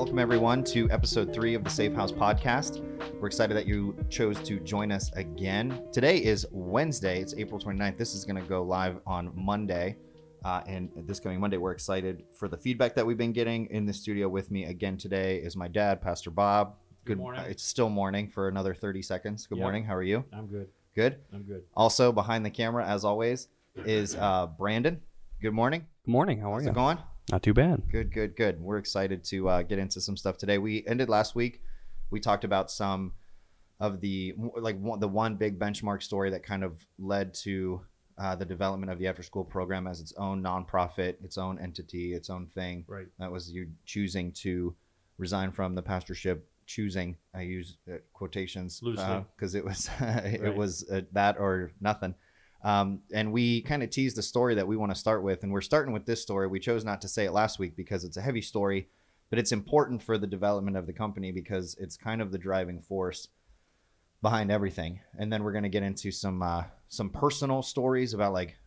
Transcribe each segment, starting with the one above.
Welcome, everyone, to episode 3 of the Safehouse Podcast. We're excited that you chose to join us again. Today is Wednesday. It's April 29th. This is going to go live on Monday. And this coming Monday, we're excited for the feedback that we've been getting. In the studio with me again today is my dad, Pastor Bob. Good morning. It's still morning for another 30 seconds. Good morning. How are you? I'm good. Good? I'm good. Also, behind the camera, as always, is Brandon. Good morning. Good morning. How are How's you? it going? Not too bad. Good. We're excited to get into some stuff today. We ended last week. We talked about some of the one big benchmark story that kind of led to the development of the after-school program as its own nonprofit, its own entity, its own thing. Right. That was you choosing to resign from the pastorship. Choosing, I use quotations loosely because it was Right. it was that or nothing. And we kind of teased the story that we want to start with, and we're starting with this story. We chose not to say it last week because it's a heavy story, but it's important for the development of the company because it's kind of the driving force behind everything. And then we're going to get into some personal stories about like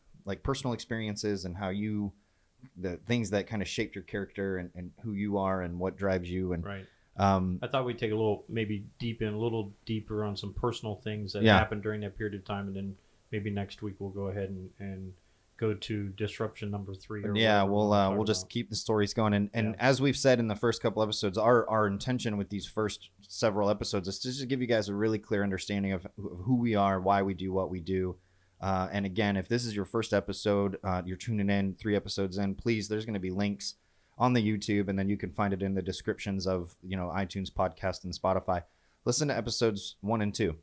personal experiences and how the things that kind of shaped your character and who you are and what drives you. And Right. I thought we'd take a little deeper on some personal things that happened during that period of time, and then maybe next week we'll go ahead and go to disruption number 3. We'll just keep the stories going. And as we've said in the first couple episodes, our intention with these first several episodes is to just give you guys a really clear understanding of who we are, why we do what we do. And again, if this is your first episode, you're tuning in 3 episodes in, please, there's going to be links on the YouTube, and then you can find it in the descriptions of, iTunes, podcast, and Spotify. Listen to episodes 1 and 2.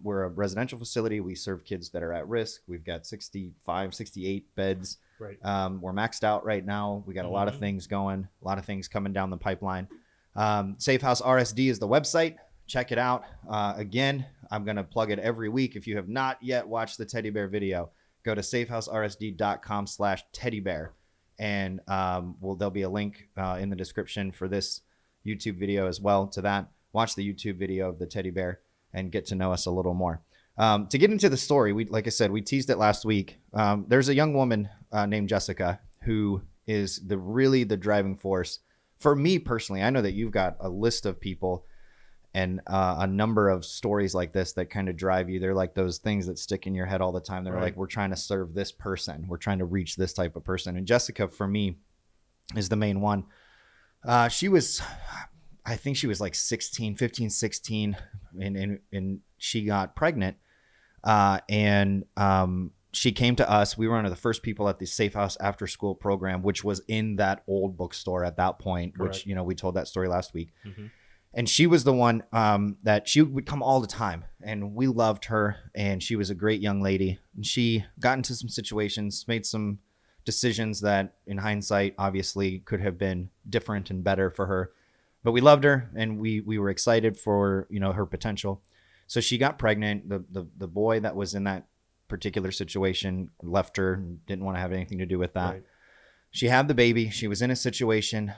We're a residential facility. We serve kids that are at risk. We've got 65, 68 beds. Right. We're maxed out right now. We got a lot of things going, a lot of things coming down the pipeline. Safehouse RSD is the website. Check it out. Again, I'm going to plug it every week. If you have not yet watched the teddy bear video, go to safehousersd.com/teddybear. And there'll be a link in the description for this YouTube video as well to that. Watch the YouTube video of the teddy bear and get to know us a little more. To get into the story, like I said, we teased it last week. There's a young woman named Jessica who is really the driving force. For me personally, I know that you've got a list of people and a number of stories like this that kind of drive you. They're like those things that stick in your head all the time. They're like, we're trying to serve this person. We're trying to reach this type of person. And Jessica, for me, is the main one. I think she was like 15, 16, and she got pregnant. She came to us. We were one of the first people at the Safehouse after school program, which was in that old bookstore at that point, Correct. which, we told that story last week. Mm-hmm. And she was the one that she would come all the time, and we loved her, and she was a great young lady. And she got into some situations, made some decisions that in hindsight obviously could have been different and better for her. But we loved her, and we were excited for, her potential. So she got pregnant. The boy that was in that particular situation left her and didn't want to have anything to do with that. Right. She had the baby. She was in a situation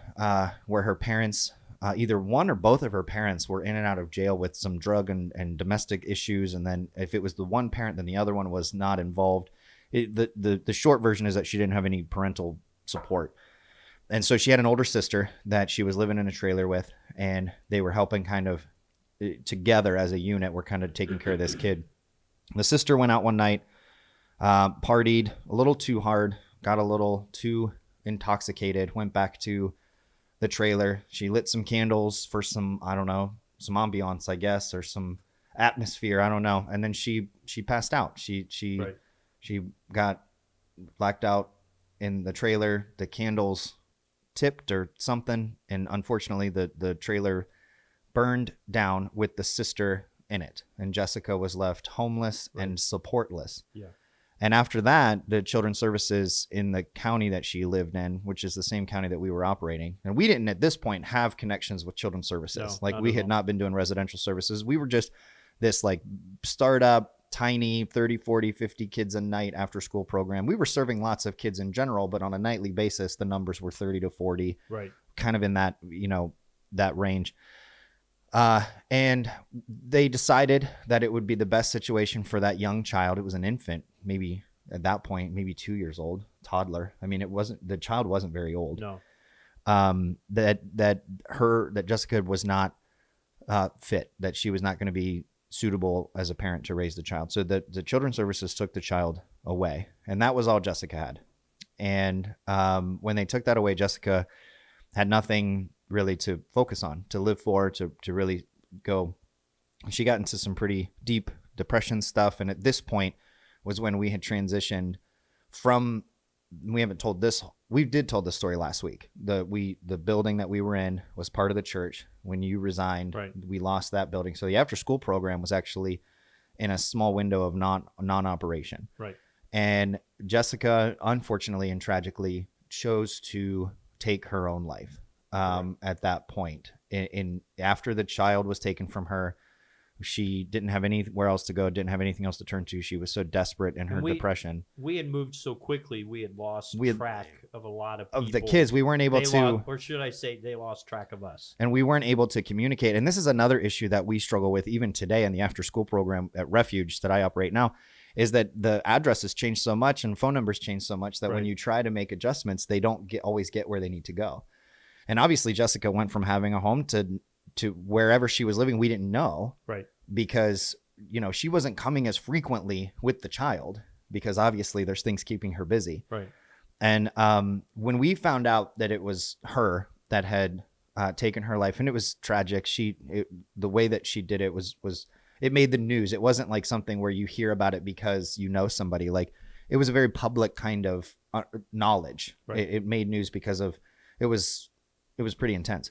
where her parents, either one or both of her parents, were in and out of jail with some drug and domestic issues. And then if it was the one parent, then the other one was not involved. The short version is that she didn't have any parental support. And so she had an older sister that she was living in a trailer with, and they were helping kind of together as a unit. We're kind of taking care of this kid. The sister went out one night, partied a little too hard, got a little too intoxicated, went back to the trailer. She lit some candles for some ambiance, I guess, or some atmosphere. I don't know. And then she passed out. She got blacked out in the trailer. The candles tipped or something, and unfortunately the trailer burned down with the sister in it, and Jessica was left homeless and supportless. Yeah. And after that, the children's services in the county that she lived in, which is the same county that we were operating, and we didn't at this point have connections with children's services. We had not been doing residential services. We were just this like startup, tiny 30, 40, 50 kids a night after school program. We were serving lots of kids in general, but on a nightly basis, the numbers were 30 to 40, right, kind of in that, that range. And they decided that it would be the best situation for that young child. It was an infant, maybe at that point, maybe 2 years old, toddler. I mean, the child wasn't very old. No. that Jessica was not fit, that she was not going to be suitable as a parent to raise the child. So the children's services took the child away, and that was all Jessica had. And when they took that away, Jessica had nothing really to focus on, to live for, to really go. She got into some pretty deep depression stuff. And at this point was when we had transitioned from, we haven't told this, we did told this story last week. The building that we were in was part of the church. When you resigned, Right. we lost that building. So the after school program was actually in a small window of non-operation. Right. And Jessica, unfortunately and tragically, chose to take her own life at that point. In after the child was taken from her, she didn't have anywhere else to go, didn't have anything else to turn to. She was so desperate in her depression. We had moved so quickly, we had lost track of a lot of people. Of the kids. We weren't able to... or should I say, they lost track of us. And we weren't able to communicate. And this is another issue that we struggle with even today in the after-school program at Refuge that I operate now, is that the addresses change so much and phone numbers change so much that Right. when you try to make adjustments, they don't always get where they need to go. And obviously, Jessica went from having a home to wherever she was living. We didn't know, right? Because she wasn't coming as frequently with the child, because obviously there's things keeping her busy, right? And when we found out that it was her that had taken her life, and it was tragic, the way that she did it was it made the news. It wasn't like something where you hear about it because you know somebody. Like, it was a very public kind of knowledge. Right. It made news because of it was pretty intense.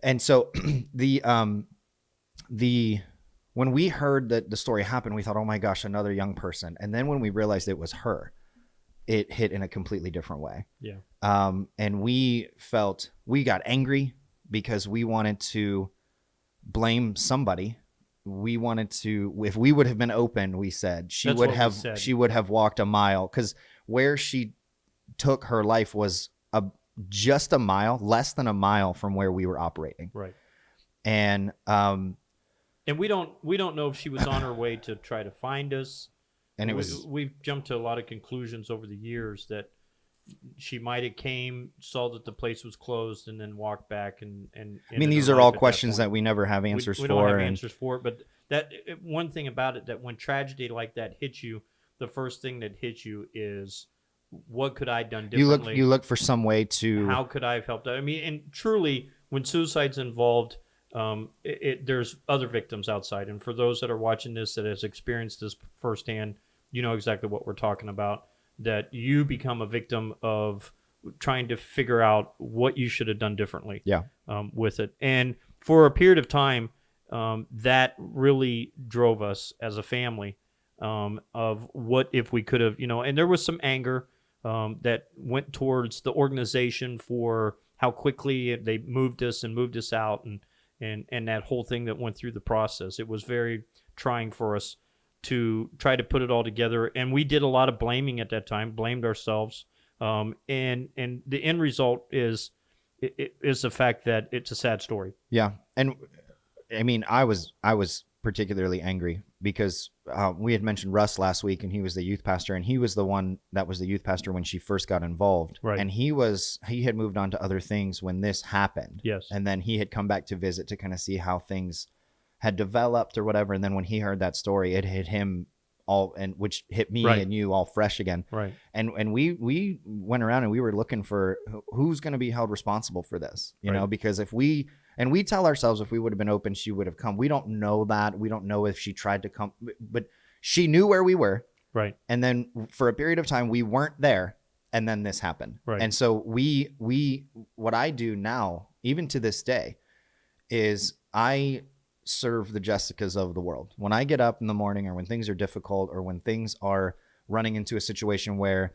And so when we heard that the story happened, we thought, oh my gosh, another young person. And then when we realized it was her, it hit in a completely different way. Yeah. And we got angry because we wanted to blame somebody. We wanted to, if we would have been open, we said she would have walked a mile, because where she took her life was just a mile, less than a mile from where we were operating. Right. And we don't know if she was on her way to try to find us. And we've jumped to a lot of conclusions over the years that she might have came, saw that the place was closed, and then walked back. And I mean, these are all questions that we never have answers for. We don't have answers for it. But that one thing about it, that when tragedy like that hits you, the first thing that hits you is, what could I have done differently? You look for some way to... How could I have helped out? I mean, and truly, when suicide's involved, there's other victims outside. And for those that are watching this that has experienced this firsthand, you know exactly what we're talking about, that you become a victim of trying to figure out what you should have done differently with it. And for a period of time, that really drove us as a family, of what if we could have, and there was some anger that went towards the organization for how quickly they moved us out, and that whole thing that went through the process. It was very trying for us to try to put it all together, and we did a lot of blaming at that time, blamed ourselves, and the end result is the fact that it's a sad story. Yeah, and I mean, I was particularly angry because we had mentioned Russ last week, and he was the youth pastor, and he was the one that was the youth pastor when she first got involved. Right. And he had moved on to other things when this happened. Yes. And then he had come back to visit to kind of see how things had developed or whatever. And then when he heard that story, it hit him all, and which hit me and you all fresh again. Right. And we went around and we were looking for who's going to be held responsible for this, you know, because we tell ourselves if we would have been open, she would have come. We don't know that. We don't know if she tried to come, but she knew where we were. Right. And then for a period of time, we weren't there. And then this happened. Right. And so what I do now, even to this day, is I serve the Jessicas of the world. When I get up in the morning, or when things are difficult, or when things are running into a situation where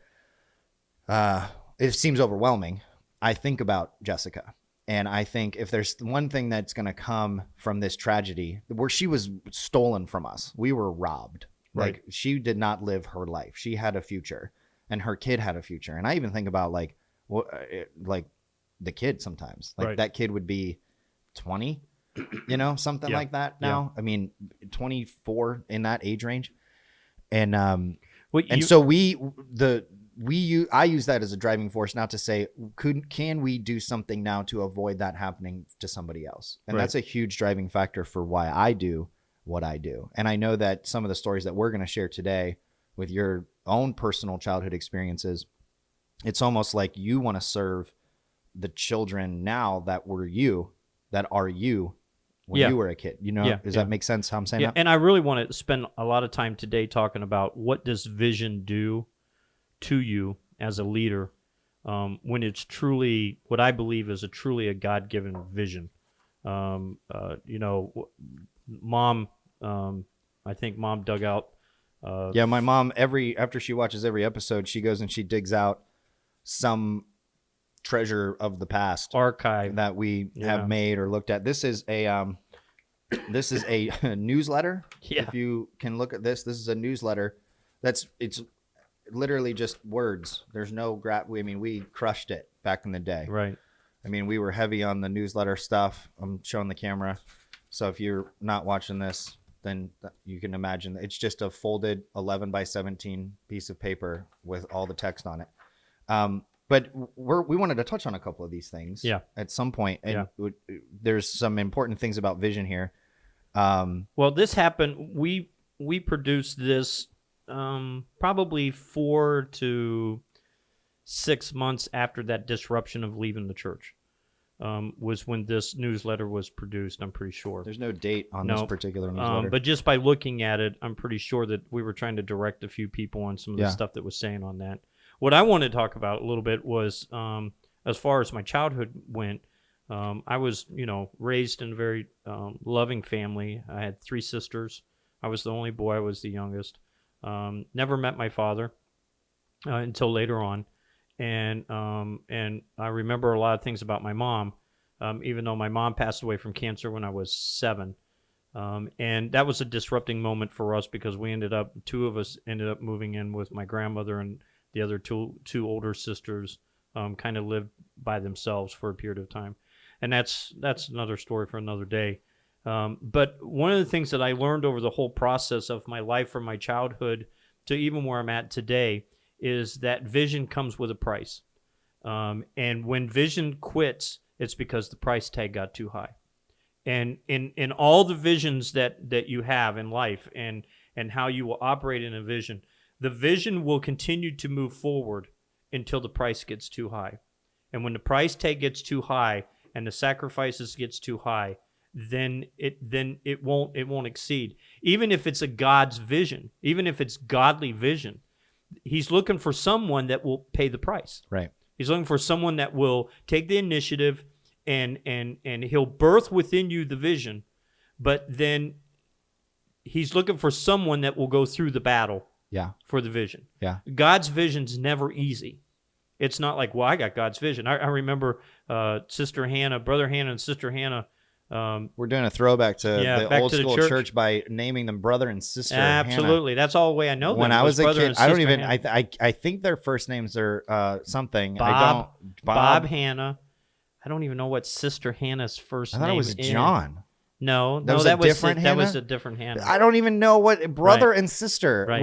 it seems overwhelming, I think about Jessica. And I think if there's one thing that's going to come from this tragedy, where she was stolen from us, we were robbed. Right. Like, she did not live her life. She had a future, and her kid had a future. And I even think about like the kid sometimes. Like, that kid would be 20, something like that now. I mean, 24, in that age range. And so I use that as a driving force, not to say can we do something now to avoid that happening to somebody else, and that's a huge driving factor for why I do what I do. And I know that some of the stories that we're going to share today with your own personal childhood experiences, it's almost like you want to serve the children now that are you when you were a kid. Does that make sense how I'm saying that? And I really want to spend a lot of time today talking about what does vision do to you as a leader when it's truly what I believe is truly a God-given vision. Mom, I think Mom dug out. My mom, after she watches every episode, she goes and she digs out some treasure of the past archive that we have made or looked at. This is a newsletter. Yeah. If you can look at this is a newsletter. It's literally just words. There's no we crushed it back in the day. Right. I mean, we were heavy on the newsletter stuff. I'm showing the camera. So if you're not watching this, then you can imagine it's just a folded 11 by 17 piece of paper with all the text on it. But we wanted to touch on a couple of these things at some point. And there's some important things about vision here. Well, this happened. We produced this probably 4 to 6 months after that disruption of leaving the church. Was when this newsletter was produced, I'm pretty sure. There's no date on this particular newsletter. But just by looking at it, I'm pretty sure that we were trying to direct a few people on some of the stuff that was saying on that. What I wanted to talk about a little bit was, as far as my childhood went, I was, raised in a very loving family. I had 3 sisters. I was the only boy. I was the youngest. Never met my father until later on. And I remember a lot of things about my mom, even though my mom passed away from cancer when I was 7. And that was a disrupting moment for us because 2 of us ended up moving in with my grandmother, and the other two older sisters kind of lived by themselves for a period of time. And that's another story for another day. But one of the things that I learned over the whole process of my life from my childhood to even where I'm at today is that vision comes with a price. And when vision quits, it's because the price tag got too high. And in all the visions that you have in life and how you will operate in a vision, the vision will continue to move forward until the price gets too high. And when the price tag gets too high and the sacrifices gets too high, then it won't exceed. Even if it's a God's vision, even if it's godly vision, He's looking for someone that will pay the price. Right. He's looking for someone that will take the initiative and He'll birth within you the vision, but then He's looking for someone that will go through the battle. For the vision. God's vision's never easy. It's not like, well, I got God's vision. I remember Sister Hannah, Brother Hannah and Sister Hannah. We're doing a throwback to the old school church by naming them Brother and Sister Absolutely. Hannah. That's all the way I know them. When I was a kid, I don't even, I think their first names are something. Bob Hannah. I don't even know what Sister Hannah's first name is. I thought it was John. No, that was a different Hannah. I don't even know what brother and sister. Right.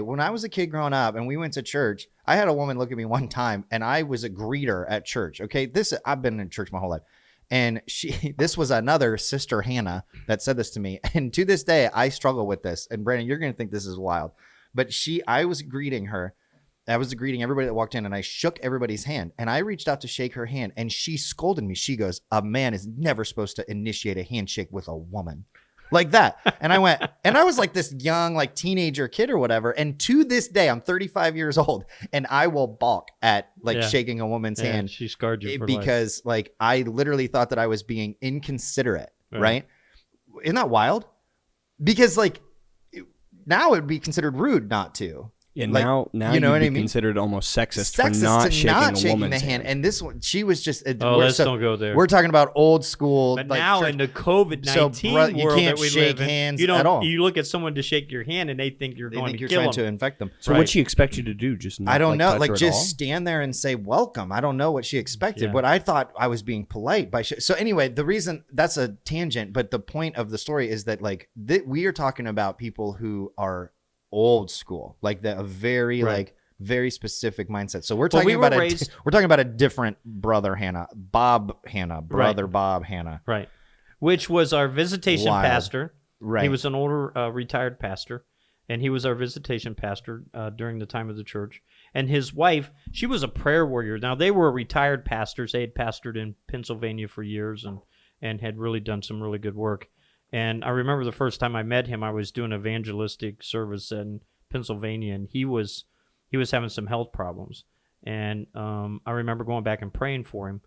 When I was a kid growing up and we went to church, I had a woman look at me one time and I was a greeter at church. Okay. I've been in church my whole life. And this was another Sister Hannah that said this to me. And to this day, I struggle with this. And Brandon, you're going to think this is wild, but I was greeting her. I was greeting everybody that walked in and I shook everybody's hand and I reached out to shake her hand and she scolded me. She goes, "A man is never supposed to initiate a handshake with a woman." Like that. And I went, and I was like this young, like teenager kid or whatever. And to this day, I'm 35 years old and I will balk at shaking a woman's hand. She scarred you for because life. I literally thought that I was being inconsiderate. Right? Isn't that wild? Because now it would be considered rude not to. Yeah, now you know what I mean? Considered almost sexist for not shaking a woman's hand. And this one, she was just. Let's don't go there. We're talking about old school. But now church. in the COVID-19 world you can't that we shake live in, hands you don't. At all. You look at someone to shake your hand and they think you're going to kill them. You're trying to infect them. So what'd she expect you to do? Just not, I don't know. touch her Just at all? stand there and say welcome. I don't know what she expected, Yeah. but I thought I was being polite by. So anyway, the reason that's a tangent, but the point of the story is that we are talking about people who are old school, very very specific mindset. So we're talking about we're talking about a different brother Bob Hanna, Bob Hanna. Right. Which was our visitation pastor. Right. He was an older retired pastor, and he was our visitation pastor during the time of the church. And his wife, she was a prayer warrior. Now, they were retired pastors. They had pastored in Pennsylvania for years and had really done some really good work. And I remember the first time I met him, I was doing an evangelistic service in Pennsylvania, and he was having some health problems. And I remember going back and praying for him.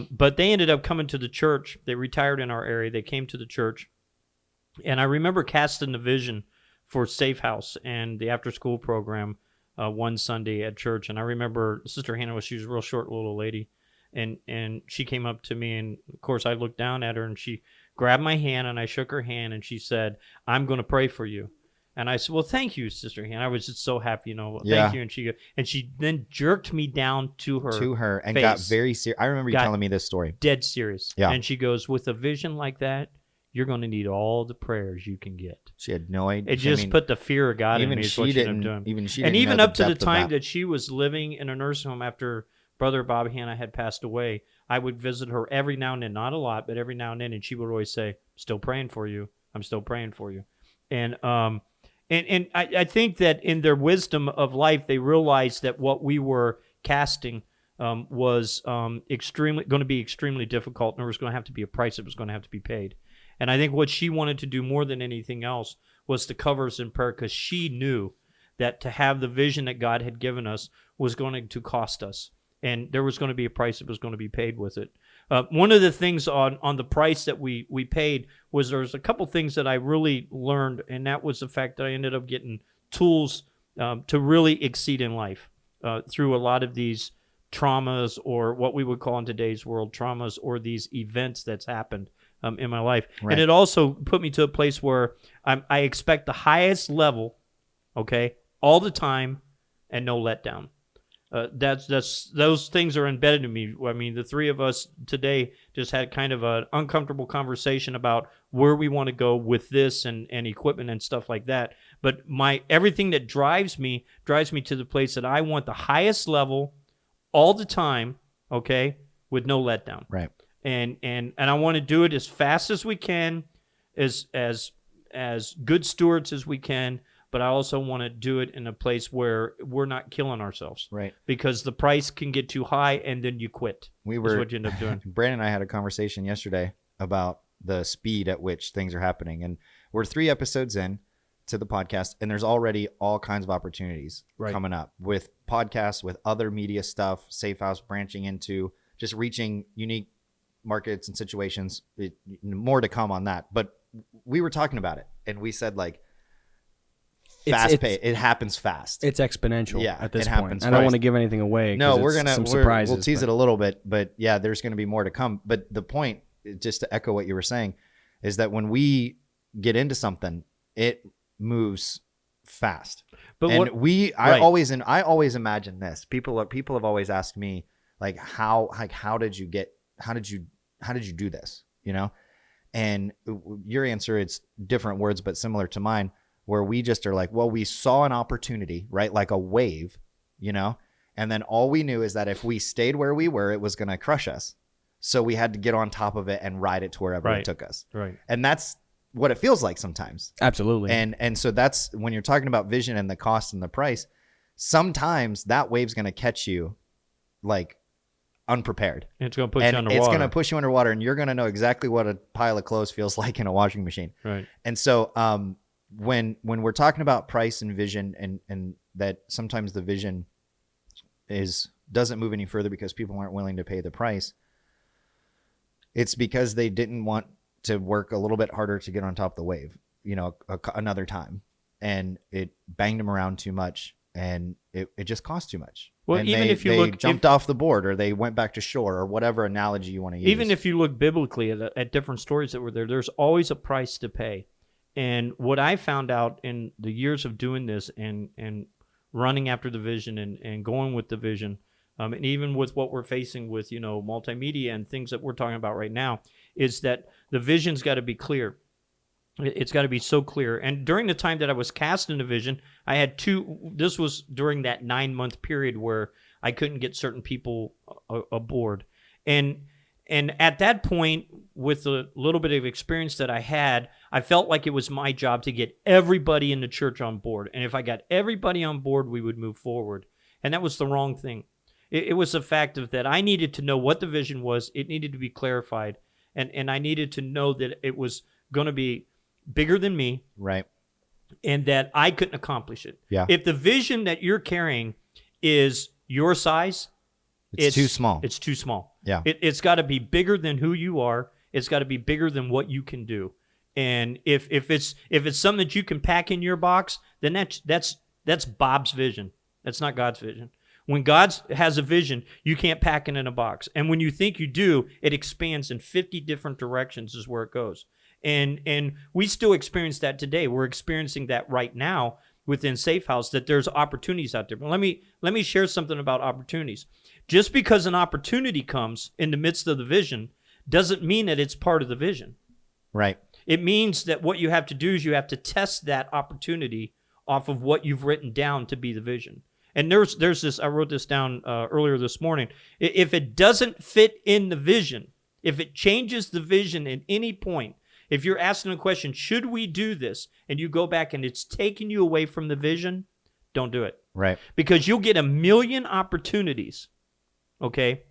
But they ended up coming to the church. They retired in our area. They came to the church. And I remember casting the vision for Safehouse and the after-school program one Sunday at church. And I remember Sister Hannah, she was a real short little lady. And she came up to me, and, of course, I looked down at her, and she grabbed my hand, and I shook her hand, and she said, "I'm going to pray for you." And I said, "Well, thank you, Sister Hannah." I was just so happy, thank you. And she then jerked me down to her and face. got very serious. I remember you telling me this story. Dead serious. Yeah. And she goes, "With a vision like that, you're going to need all the prayers you can get." She had no idea. It just put the fear of God in me. Even up to the time that she was living in a nursing home after Brother Bob Hanna had passed away, I would visit her every now and then, not a lot, but every now and then, and she would always say, "Still praying for you. I'm still praying for you." And I think that in their wisdom of life, they realized that what we were casting was going to be extremely difficult, and there was going to have to be a price that was going to have to be paid. And I think what she wanted to do more than anything else was to cover us in prayer, because she knew that to have the vision that God had given us was going to cost us. And there was going to be a price that was going to be paid with it. One of the things on the price that we paid was there was a couple things that I really learned, and that was the fact that I ended up getting tools to really exceed in life through a lot of these traumas, or what we would call in today's world traumas, or these events that's happened in my life. Right. And it also put me to a place where I expect the highest level, okay, all the time, and no letdown. Those things are embedded in me. I mean, the three of us today just had kind of an uncomfortable conversation about where we want to go with this and equipment and stuff like that. But everything that drives me to the place that I want the highest level all the time, okay, with no letdown. Right. And I want to do it as fast as we can, as good stewards as we can. But I also want to do it in a place where we're not killing ourselves. Right. Because the price can get too high, and then you quit. Is what you end up doing. Brandon and I had a conversation yesterday about the speed at which things are happening. And we're 3 episodes in to the podcast, and there's already all kinds of opportunities coming up with podcasts, with other media stuff, Safehouse branching into just reaching unique markets and situations. More to come on that. But we were talking about it, and we said, like, fast pay. It happens fast. It's exponential at this point. I don't want to give anything away. No, we'll tease it a little bit, but yeah, there's going to be more to come. But the point, just to echo what you were saying, is that when we get into something, it moves fast. But I always imagine this. People have always asked me, like, how did you do this? You know, and your answer, it's different words but similar to mine, where we just are like, well, we saw an opportunity, right? Like a wave, you know, and then all we knew is that if we stayed where we were, it was going to crush us. So we had to get on top of it and ride it to wherever it took us. Right. And that's what it feels like sometimes. Absolutely. And so that's when you're talking about vision and the cost and the price, sometimes that wave's going to catch you like unprepared. It's going to push you underwater. It's going to push you underwater, and you're going to know exactly what a pile of clothes feels like in a washing machine. Right. And so, when we're talking about price and vision, and that sometimes the vision doesn't move any further because people aren't willing to pay the price, it's because they didn't want to work a little bit harder to get on top of the wave, you know, another time, and it banged them around too much, and it just cost too much. Well, and even if they jumped off the board, or they went back to shore, or whatever analogy you want to use. Even if you look biblically at different stories that were there's always a price to pay. And what I found out in the years of doing this and running after the vision and going with the vision, and even with what we're facing with, you know, multimedia and things that we're talking about right now, is that the vision's got to be clear. It's got to be so clear. And during the time that I was cast in a vision, I had this was during that 9-month period where I couldn't get certain people aboard. And at that point, with the little bit of experience that I had, I felt like it was my job to get everybody in the church on board. And if I got everybody on board, we would move forward. And that was the wrong thing. It was the fact of that I needed to know what the vision was. It needed to be clarified. And I needed to know that it was going to be bigger than me, right? And that I couldn't accomplish it. Yeah. If the vision that you're carrying is your size, it's too small. It's too small. Yeah. It's got to be bigger than who you are. It's got to be bigger than what you can do. And if it's something that you can pack in your box, then that's Bob's vision. That's not God's vision. When God has a vision, you can't pack it in a box. And when you think you do, it expands in 50 different directions is where it goes. And we still experience that today. We're experiencing that right now within Safehouse, that there's opportunities out there. But let me share something about opportunities. Just because an opportunity comes in the midst of the vision doesn't mean that it's part of the vision. Right. It means that what you have to do is you have to test that opportunity off of what you've written down to be the vision. And there's this, I wrote this down earlier this morning. If it doesn't fit in the vision, if it changes the vision at any point, if you're asking a question, should we do this? And you go back and it's taking you away from the vision, don't do it. Right. Because you'll get a million opportunities, okay?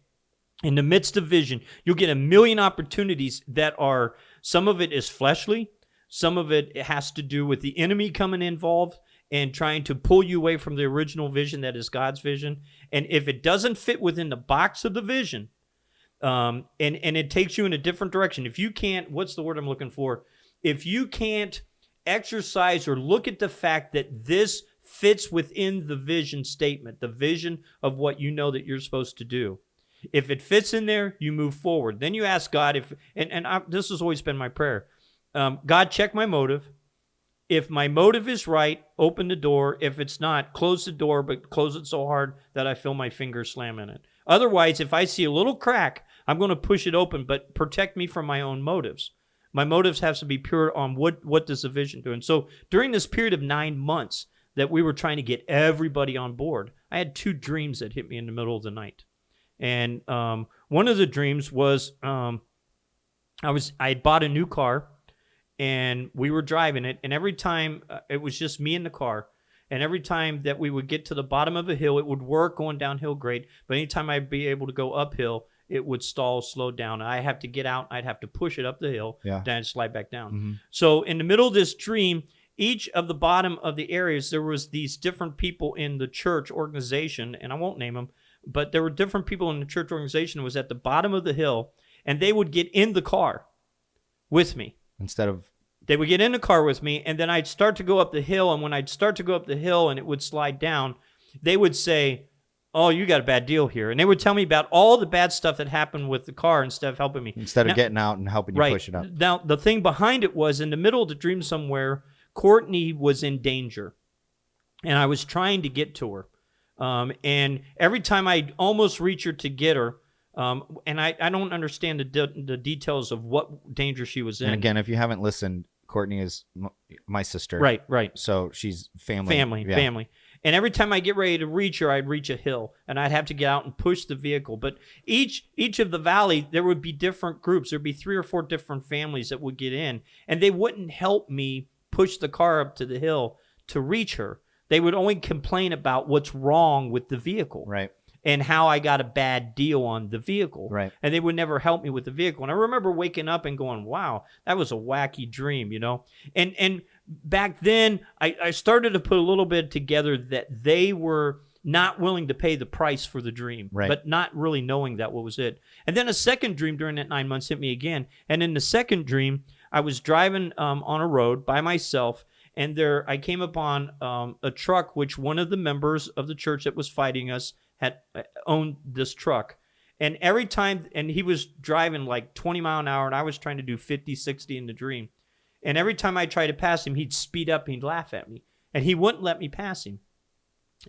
In the midst of vision, you'll get a million opportunities that are, some of it is fleshly, some of it has to do with the enemy coming involved and trying to pull you away from the original vision that is God's vision. And if it doesn't fit within the box of the vision, and it takes you in a different direction. If you can't, what's the word I'm looking for? If you can't exercise or look at the fact that this fits within the vision statement, the vision of what you know that you're supposed to do. If it fits in there, you move forward. Then you ask God this has always been my prayer. God, check my motive. If my motive is right, open the door. If it's not, close the door, but close it so hard that I feel my fingers slam in it. Otherwise, if I see a little crack, I'm going to push it open, but protect me from my own motives. My motives have to be pure on what does the vision do. And so during this period of 9 months that we were trying to get everybody on board, I had 2 dreams that hit me in the middle of the night. And one of the dreams was I had bought a new car, and we were driving it, and every time it was just me in the car. And every time that we would get to the bottom of a hill, it would work going downhill great. But anytime I'd be able to go uphill, it would stall, slow down. I'd have to get out. I'd have to push it up the hill, then I'd slide back down. Mm-hmm. So in the middle of this dream, each of the bottom of the areas, there was these different people in the church organization, and I won't name them, but there were different people in the church organization that was at the bottom of the hill, and they would get in the car with me. They would get in the car with me, and then I'd start to go up the hill, and when I'd start to go up the hill and it would slide down, they would say, "Oh, you got a bad deal here." And they would tell me about all the bad stuff that happened with the car instead of helping me. Instead of getting out and helping you push it up. Now, the thing behind it was, in the middle of the dream somewhere, Courtney was in danger, and I was trying to get to her. And every time I'd almost reach her to get her, and I don't understand the details of what danger she was in. And again, if you haven't listened, Courtney is my sister. Right. So she's family. Family. And every time I get ready to reach her, I'd reach a hill, and I'd have to get out and push the vehicle. But each of the valley, there would be different groups. There'd be 3 or 4 different families that would get in, and they wouldn't help me push the car up to the hill to reach her. They would only complain about what's wrong with the vehicle. Right. And how I got a bad deal on the vehicle. Right. And they would never help me with the vehicle. And I remember waking up and going, wow, that was a wacky dream, you know? And back then, I started to put a little bit together that they were not willing to pay the price for the dream, right, but not really knowing that what was it. And then a second dream during that 9 months hit me again. And in the second dream, I was driving on a road by myself, and there I came upon a truck which one of the members of the church that was fighting us had owned this truck. And every time, and he was driving like 20 mile an hour, and I was trying to do 50, 60 in the dream. And every time I tried to pass him, he'd speed up and he'd laugh at me. And he wouldn't let me pass him.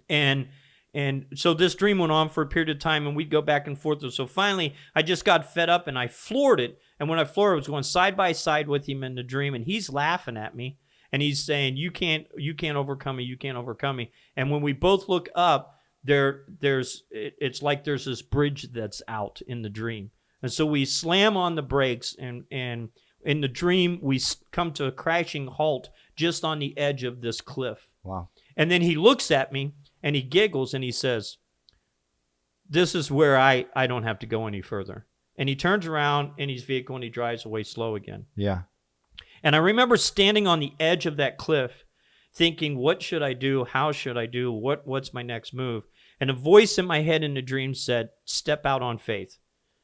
And And so this dream went on for a period of time, and we'd go back and forth. So finally, I just got fed up, and I floored it. And when I floored it, I was going side by side with him in the dream, and he's laughing at me, and he's saying, you can't overcome me, you can't overcome me. And when we both look up, it's like there's this bridge that's out in the dream. And so we slam on the brakes, and in the dream, we come to a crashing halt just on the edge of this cliff. Wow. And then he looks at me, and he giggles, and he says, this is where I don't have to go any further. And he turns around in his vehicle, and he drives away slow again. Yeah. And I remember standing on the edge of that cliff thinking, what should I do? How should I do? What's my next move? And a voice in my head in the dream said, step out on faith.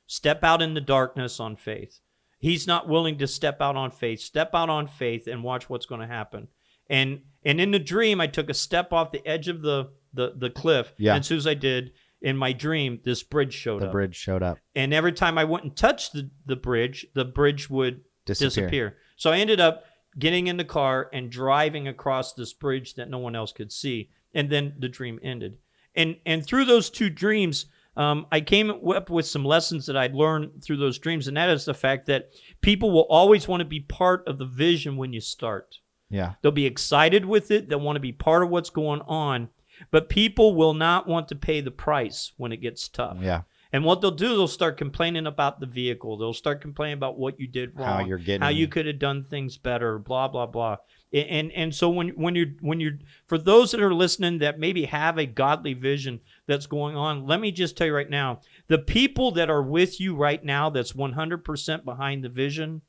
Step out in the darkness on faith. He's not willing to step out on faith. Step out on faith and watch what's going to happen. And in the dream, I took a step off the edge of the cliff. Yeah. And as soon as I did, in my dream, this bridge showed up. The bridge showed up. And every time I went and touched the bridge would disappear. So I ended up getting in the car and driving across this bridge that no one else could see. And then the dream ended. And through those two dreams, I came up with some lessons that I'd learned through those dreams. And that is the fact that people will always want to be part of the vision when you start. Yeah. They'll be excited with it. They'll want to be part of what's going on. But people will not want to pay the price when it gets tough. Yeah. And what they'll do, they'll start complaining about the vehicle. They'll start complaining about what you did wrong, how you could have done things better, blah, blah, blah. And so when you're for those that are listening that maybe have a godly vision that's going on, let me just tell you right now, the people that are with you right now that's 100% behind the vision,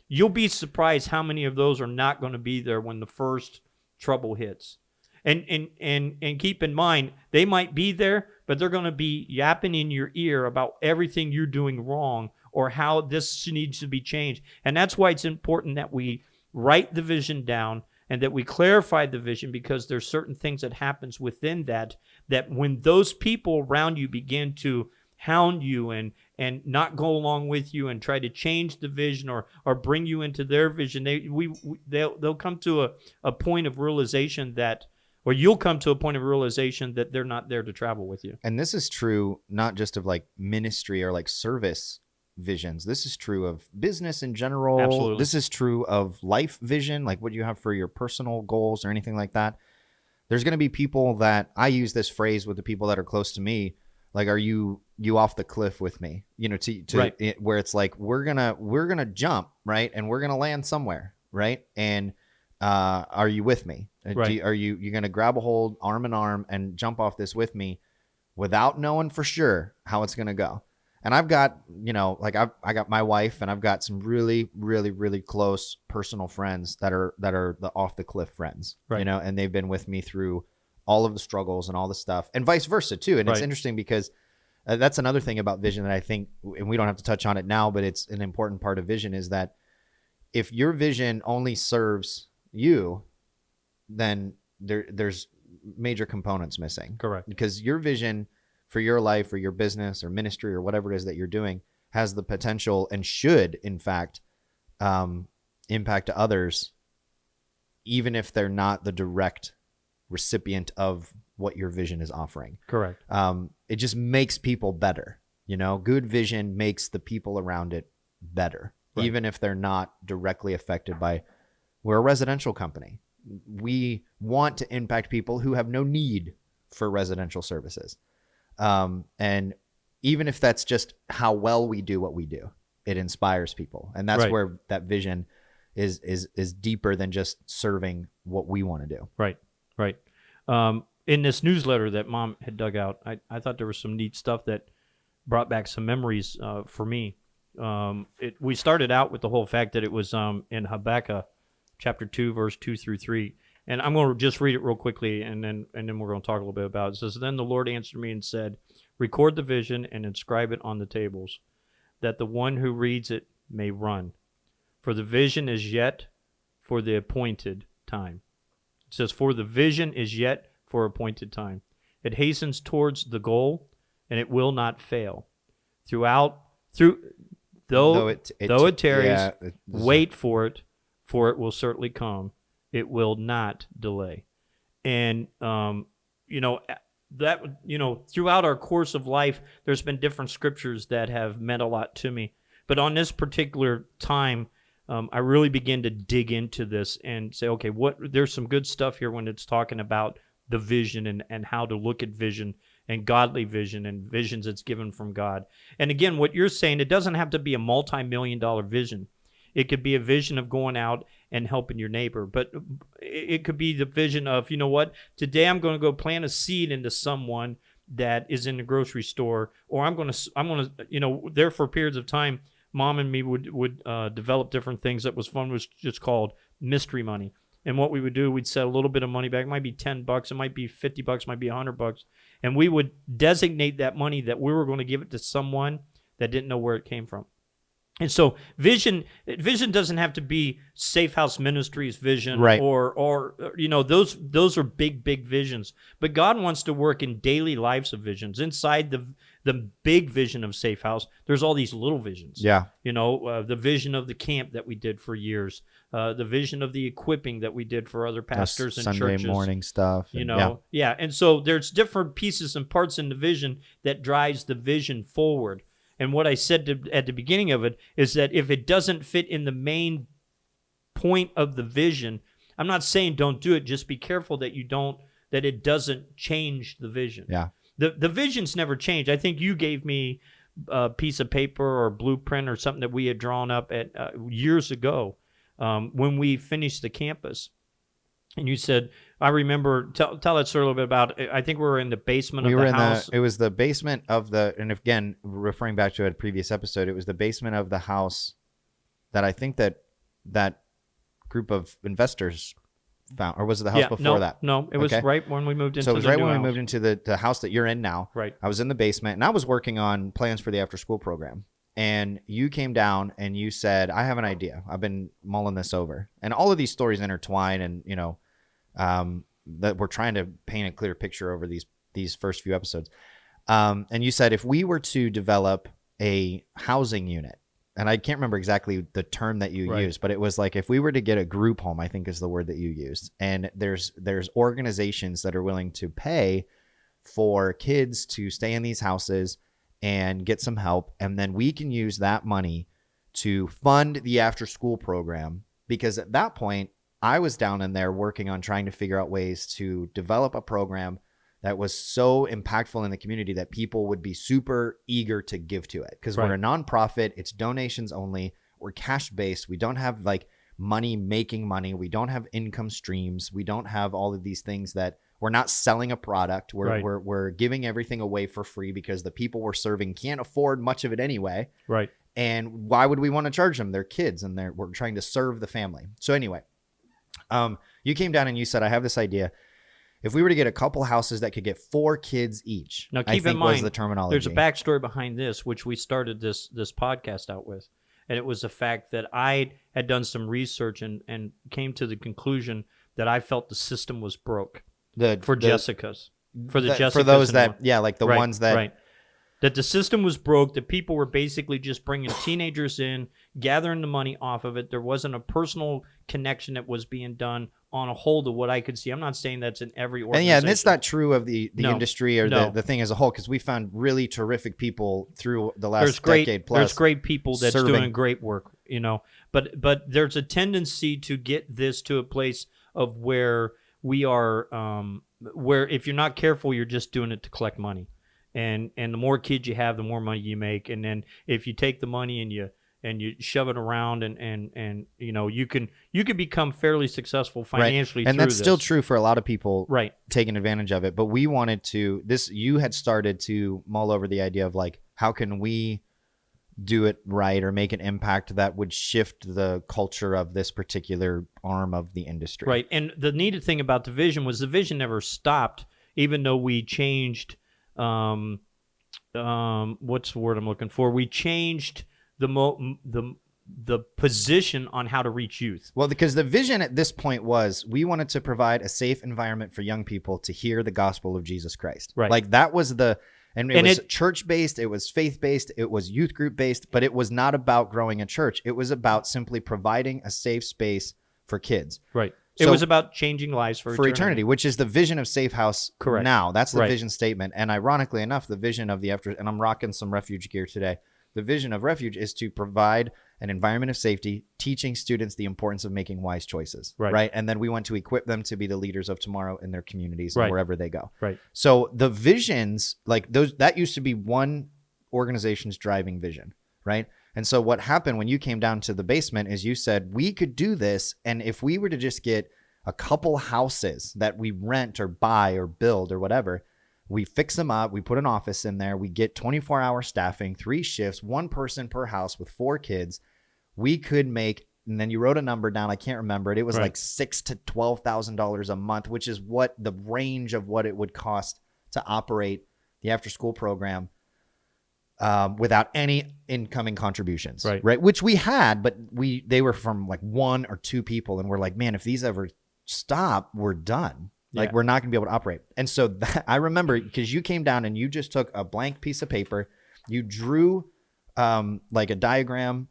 you'll be surprised how many of those are not going to be there when the first trouble hits. And keep in mind, they might be there, but they're going to be yapping in your ear about everything you're doing wrong or how this needs to be changed. And that's why it's important that we write the vision down and that we clarify the vision, because there's certain things that happens within that when those people around you begin to hound you and not go along with you and try to change the vision or bring you into their vision, they'll come to a point of realization that, or you'll come to a point of realization that they're not there to travel with you. And this is true not just of like ministry or like service visions. This is true of business in general. Absolutely. This is true of life vision, like what you have for your personal goals or anything like that. There's going to be people that, I use this phrase with the people that are close to me, like, are you off the cliff with me? You know, right. Where it's like, we're gonna jump, right? And we're gonna land somewhere, right? And are you with me? Right. Are you going to grab a hold arm in arm and jump off this with me without knowing for sure how it's going to go? And I've got, I got my wife, and I've got some really, really, really close personal friends that are the off the cliff friends, right. And they've been with me through all of the struggles and all the stuff, and vice versa too. And right. It's interesting because that's another thing about vision that I think, and we don't have to touch on it now, but it's an important part of vision, is that if your vision only serves you, then there's major components missing. Correct. Because your vision for your life or your business or ministry or whatever it is that you're doing has the potential and should, in fact, impact others, even if they're not the direct recipient of what your vision is offering. Correct. It just makes people better. Good vision makes the people around it better, right. Even if they're not directly affected by. We're a residential company. We want to impact people who have no need for residential services. And even if that's just how well we do what we do, it inspires people. And that's right. Where that vision is deeper than just serving what we want to do. Right. Right. In this newsletter that Mom had dug out, I thought there was some neat stuff that brought back some memories for me. We started out with the whole fact that it was in Habakkuk chapter 2, verse 2 through 3. And I'm going to just read it real quickly, and then we're going to talk a little bit about it. It says, "Then the Lord answered me and said, record the vision and inscribe it on the tables, that the one who reads it may run. For the vision is yet for the appointed time." It says, "For the vision is yet for appointed time. It hastens towards the goal, and it will not fail. Though it tarries, wait for it, for it will certainly come. It will not delay." And, that, throughout our course of life, there's been different scriptures that have meant a lot to me. But on this particular time, I really began to dig into this and say, okay, there's some good stuff here when it's talking about the vision and how to look at vision and godly vision and visions that's given from God. And again, what you're saying, it doesn't have to be a multi-million-dollar vision. It could be a vision of going out and helping your neighbor. But it could be the vision of, today I'm going to go plant a seed into someone that is in the grocery store, or I'm going to, there for periods of time, Mom and me would develop different things that was fun, was just called mystery money. And what we would do, we'd set a little bit of money back. It might be $10, it might be $50, it might be $100. And we would designate that money that we were going to give it to someone that didn't know where it came from. And so vision doesn't have to be Safehouse Ministries vision, right, or those are big visions. But God wants to work in daily lives of visions. Inside the big vision of Safehouse, there's all these little visions. Yeah. The vision of the camp that we did for years, the vision of the equipping that we did for other pastors and Sunday churches. Sunday morning stuff. Yeah. And so there's different pieces and parts in the vision that drives the vision forward. And what I said at the beginning of it is that if it doesn't fit in the main point of the vision, I'm not saying don't do it. Just be careful that it doesn't change the vision. Yeah. The visions never change. I think you gave me a piece of paper or blueprint or something that we had drawn up at years ago when we finished the campus. And you said, I remember, tell that story a little bit about, I think we were in the basement of the house. It was the basement of and again, referring back to a previous episode, it was the basement of the house that I think that group of investors found, or was it the house before that? No, it was right when we moved into So it was right when we moved into the house that you're in now. Right. I was in the basement, and I was working on plans for the after-school program. And you came down and you said, I have an idea. I've been mulling this over. And all of these stories intertwine, and, that we're trying to paint a clear picture over these first few episodes. And you said, if we were to develop a housing unit, and I can't remember exactly the term that you used, but it was like, if we were to get a group home, I think is the word that you used. And there's organizations that are willing to pay for kids to stay in these houses and get some help. And then we can use that money to fund the after school program. Because at that point, I was down in there working on trying to figure out ways to develop a program that was so impactful in the community that people would be super eager to give to it. Because we're a nonprofit, it's donations only, we're cash based, we don't have like money making money, we don't have income streams, we don't have all of these things that we're not selling a product. We're giving everything away for free because the people we're serving can't afford much of it anyway. Right. And why would we want to charge them? They're kids, and we're trying to serve the family. So anyway, you came down and you said, I have this idea. If we were to get a couple houses that could get 4 kids each, now keep in mind, was the terminology. There's a backstory behind this, which we started this podcast out with. And it was the fact that I had done some research and came to the conclusion that I felt the system was broke. For Jessica's. For those that, like the ones that. Right. That the system was broke, that people were basically just bringing teenagers in, gathering the money off of it. There wasn't a personal connection that was being done on a whole to what I could see. I'm not saying that's in every organization. And it's not true of the industry or the thing as a whole, because we found really terrific people through the last decade plus. There's great people that's doing great work, But there's a tendency to get this to a place of where we are, where if you're not careful, you're just doing it to collect money. And the more kids you have, the more money you make. And then if you take the money and you shove it around and you can become fairly successful financially. And that's still true for a lot of people taking advantage of it. But we wanted to, you had started to mull over the idea of like, how can we do it right or make an impact that would shift the culture of this particular arm of the industry. Right. And the neat thing about the vision was the vision never stopped, even though we changed what's the word I'm looking for? We changed the position on how to reach youth. Well, because the vision at this point was we wanted to provide a safe environment for young people to hear the gospel of Jesus Christ. Right. Like that was and it was church-based, it was faith-based, it was youth group-based, but it was not about growing a church. It was about simply providing a safe space for kids. Right. It was about changing lives for eternity, which is the vision of Safehouse. Correct. Now, that's the vision statement. And ironically enough, the vision of and I'm rocking some Refuge gear today. The vision of Refuge is to provide an environment of safety, teaching students the importance of making wise choices. Right. And then we want to equip them to be the leaders of tomorrow in their communities and wherever they go. Right. So the visions, like those, that used to be one organization's driving vision. Right. And so what happened when you came down to the basement is you said, we could do this. And if we were to just get a couple houses that we rent or buy or build or whatever, we fix them up, we put an office in there, we get 24-hour staffing, 3 shifts, 1 person per house with 4 kids, we could make, and then you wrote a number down, I can't remember it, it was like $6,000 to $12,000 a month, which is what the range of what it would cost to operate the after school program without any incoming contributions, right? Which we had, but they were from like 1 or 2 people, and we're like, man, if these ever stop, we're done. Like we're not going to be able to operate. And so I remember because you came down and you just took a blank piece of paper, you drew like a diagram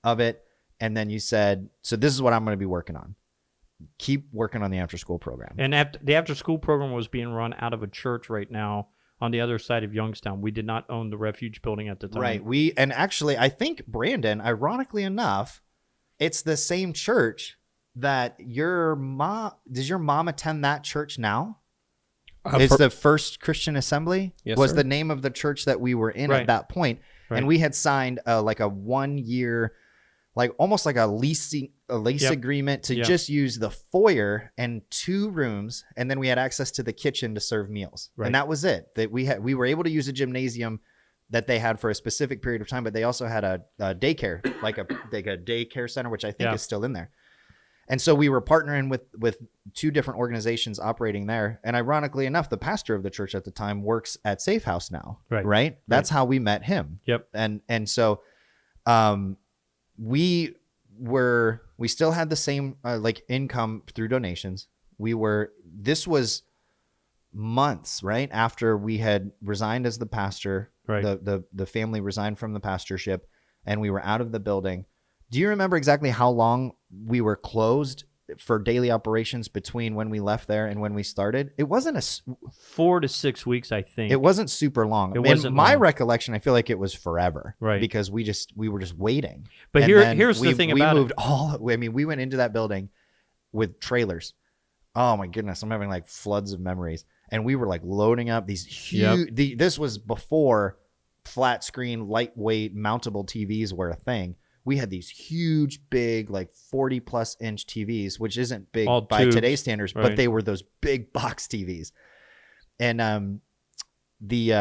of it, and then you said, so this is what I'm going to be working on. Keep working on the after school program. And the after school program was being run out of a church right now on the other side of Youngstown. We did not own the Refuge building at the time. Right. And actually, I think Brandon, ironically enough, it's the same church that does your mom attend that church now? It's the First Christian Assembly. Yes, was sir. The name of the church that we were in at that point. And we had signed like a 1-year, like almost like a lease agreement to just use the foyer and 2 rooms, and then we had access to the kitchen to serve meals. And that was it. That we were able to use a gymnasium that they had for a specific period of time, but they also had a daycare, like a daycare center, which I think is still in there. And so we were partnering with 2 different organizations operating there. And ironically enough, the pastor of the church at the time works at Safehouse now. Right. That's how we met him. Yep. And so we still had the same like income through donations. This was months right after we had resigned as the pastor. The family resigned from the pastorship, and we were out of the building. Do you remember exactly how long we were closed for daily operations between when we left there and when we started? It wasn't 4 to 6 weeks, I think. It wasn't super long. In my recollection, I feel like it was forever. Because we were just waiting. But here's the thing about it. We went into that building with trailers. Oh my goodness, I'm having like floods of memories. And we were like loading up these huge. This was before flat screen, lightweight, mountable TVs were a thing. We had these huge, big, like 40-plus inch TVs, which isn't big by today's standards, but they were those big box TVs. And the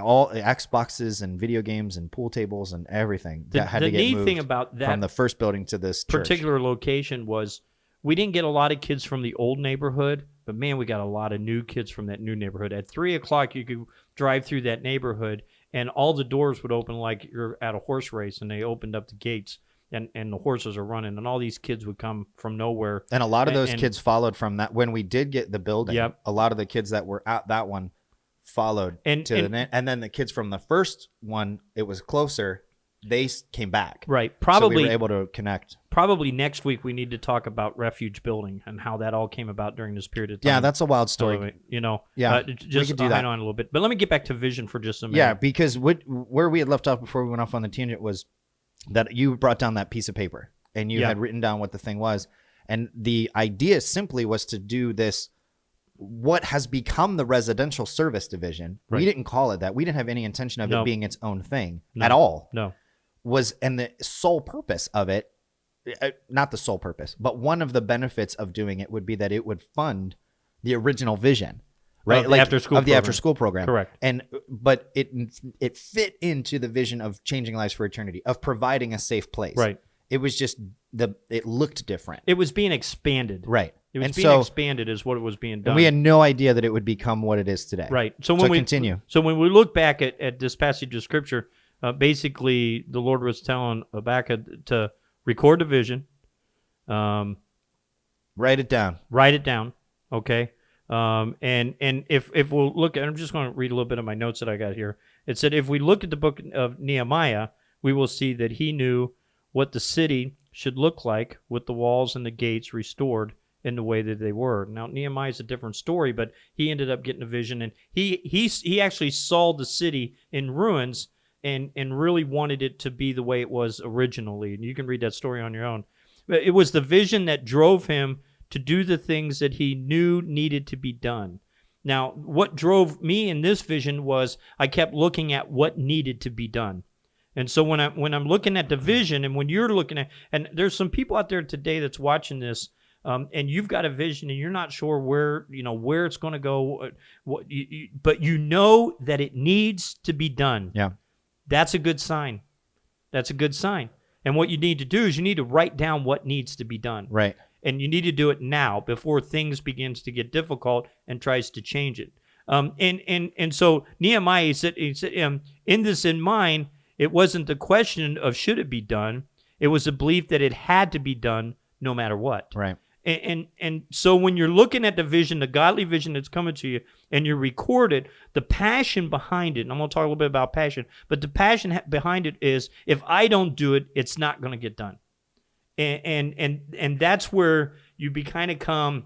all Xboxes and video games and pool tables and everything that had to get moved. The neat thing about that from the first building to this particular location was we didn't get a lot of kids from the old neighborhood, but man, we got a lot of new kids from that new neighborhood. At 3 o'clock, you could drive through that neighborhood, and all the doors would open like you're at a horse race, and they opened up the gates, and the horses are running, and all these kids would come from nowhere. And a lot of those kids followed from that. When we did get the building, a lot of the kids that were at that one followed and then the kids from the first one, it was closer, they came back. Probably so we were able to connect. Probably next week we need to talk about Refuge building and how that all came about during this period of time. Yeah, that's a wild story. Just hang on a little bit. But let me get back to vision for just a minute. Yeah, because where we had left off before we went off on the tangent was that you brought down that piece of paper and you had written down what the thing was. And the idea simply was to do this, what has become the residential service division. We didn't call it that. We didn't have any intention of it being its own thing at all. And the sole purpose of it, not the sole purpose, but one of the benefits of doing it would be that it would fund the original vision, right? Of the after school program. Correct. But it fit into the vision of changing lives for eternity, of providing a safe place. It was just it looked different. It was being expanded. It was being expanded is what it was being done. And we had no idea that it would become what it is today. So continue. So when we look back at this passage of scripture, basically the Lord was telling Habakkuk to record the vision. Write it down. Okay. And if we'll look at, I'm just going to read a little bit of my notes that I got here. It said, if we look at the book of Nehemiah, we will see that he knew what the city should look like with the walls and the gates restored in the way that they were. Now, Nehemiah's a different story, but he ended up getting a vision, and he actually saw the city in ruins and really wanted it to be the way it was originally. And you can read that story on your own. But it was the vision that drove him to do the things that he knew needed to be done. Now, what drove me in this vision was I kept looking at what needed to be done. And so when I'm looking at the vision, and when you're looking at, and there's some people out there today that's watching this, and you've got a vision and you're not sure where it's going to go, but you know that it needs to be done. Yeah. That's a good sign. That's a good sign. And what you need to do is you need to write down what needs to be done. Right. And you need to do it now before things begins to get difficult and tries to change it. And so Nehemiah, he said, in this in mind, it wasn't the question of should it be done. It was a belief that it had to be done no matter what. Right. And so when you're looking at the vision, the godly vision that's coming to you, and you record it, the passion behind it, and I'm going to talk a little bit about passion, but the passion behind it is, if I don't do it, it's not going to get done. And that's where you kind of become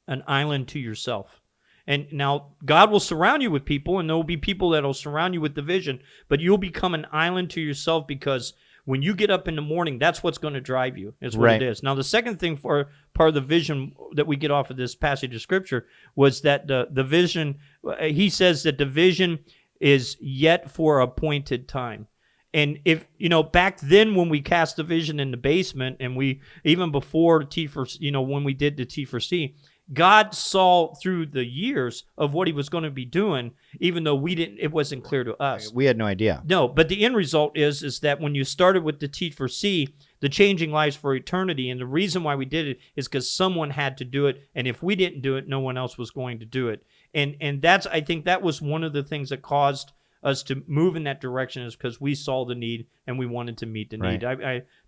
an island to yourself. And now God will surround you with people, and there will be people that will surround you with the vision, but you'll become an island to yourself, because when you get up in the morning, that's what's going to drive you, is what it is. Now, the second thing for part of the vision that we get off of this passage of Scripture was that the vision, he says that the vision is yet for appointed time. And if, back then when we cast the vision in the basement, and we, even before when we did the T4C, God saw through the years of what he was going to be doing, even though it wasn't clear to us. We had no idea. No, but the end result is that when you started with the T4C, the Changing Lives for Eternity, and the reason why we did it is because someone had to do it, and if we didn't do it, no one else was going to do it. And that's, I think that was one of the things that caused us to move in that direction, is because we saw the need and we wanted to meet the need.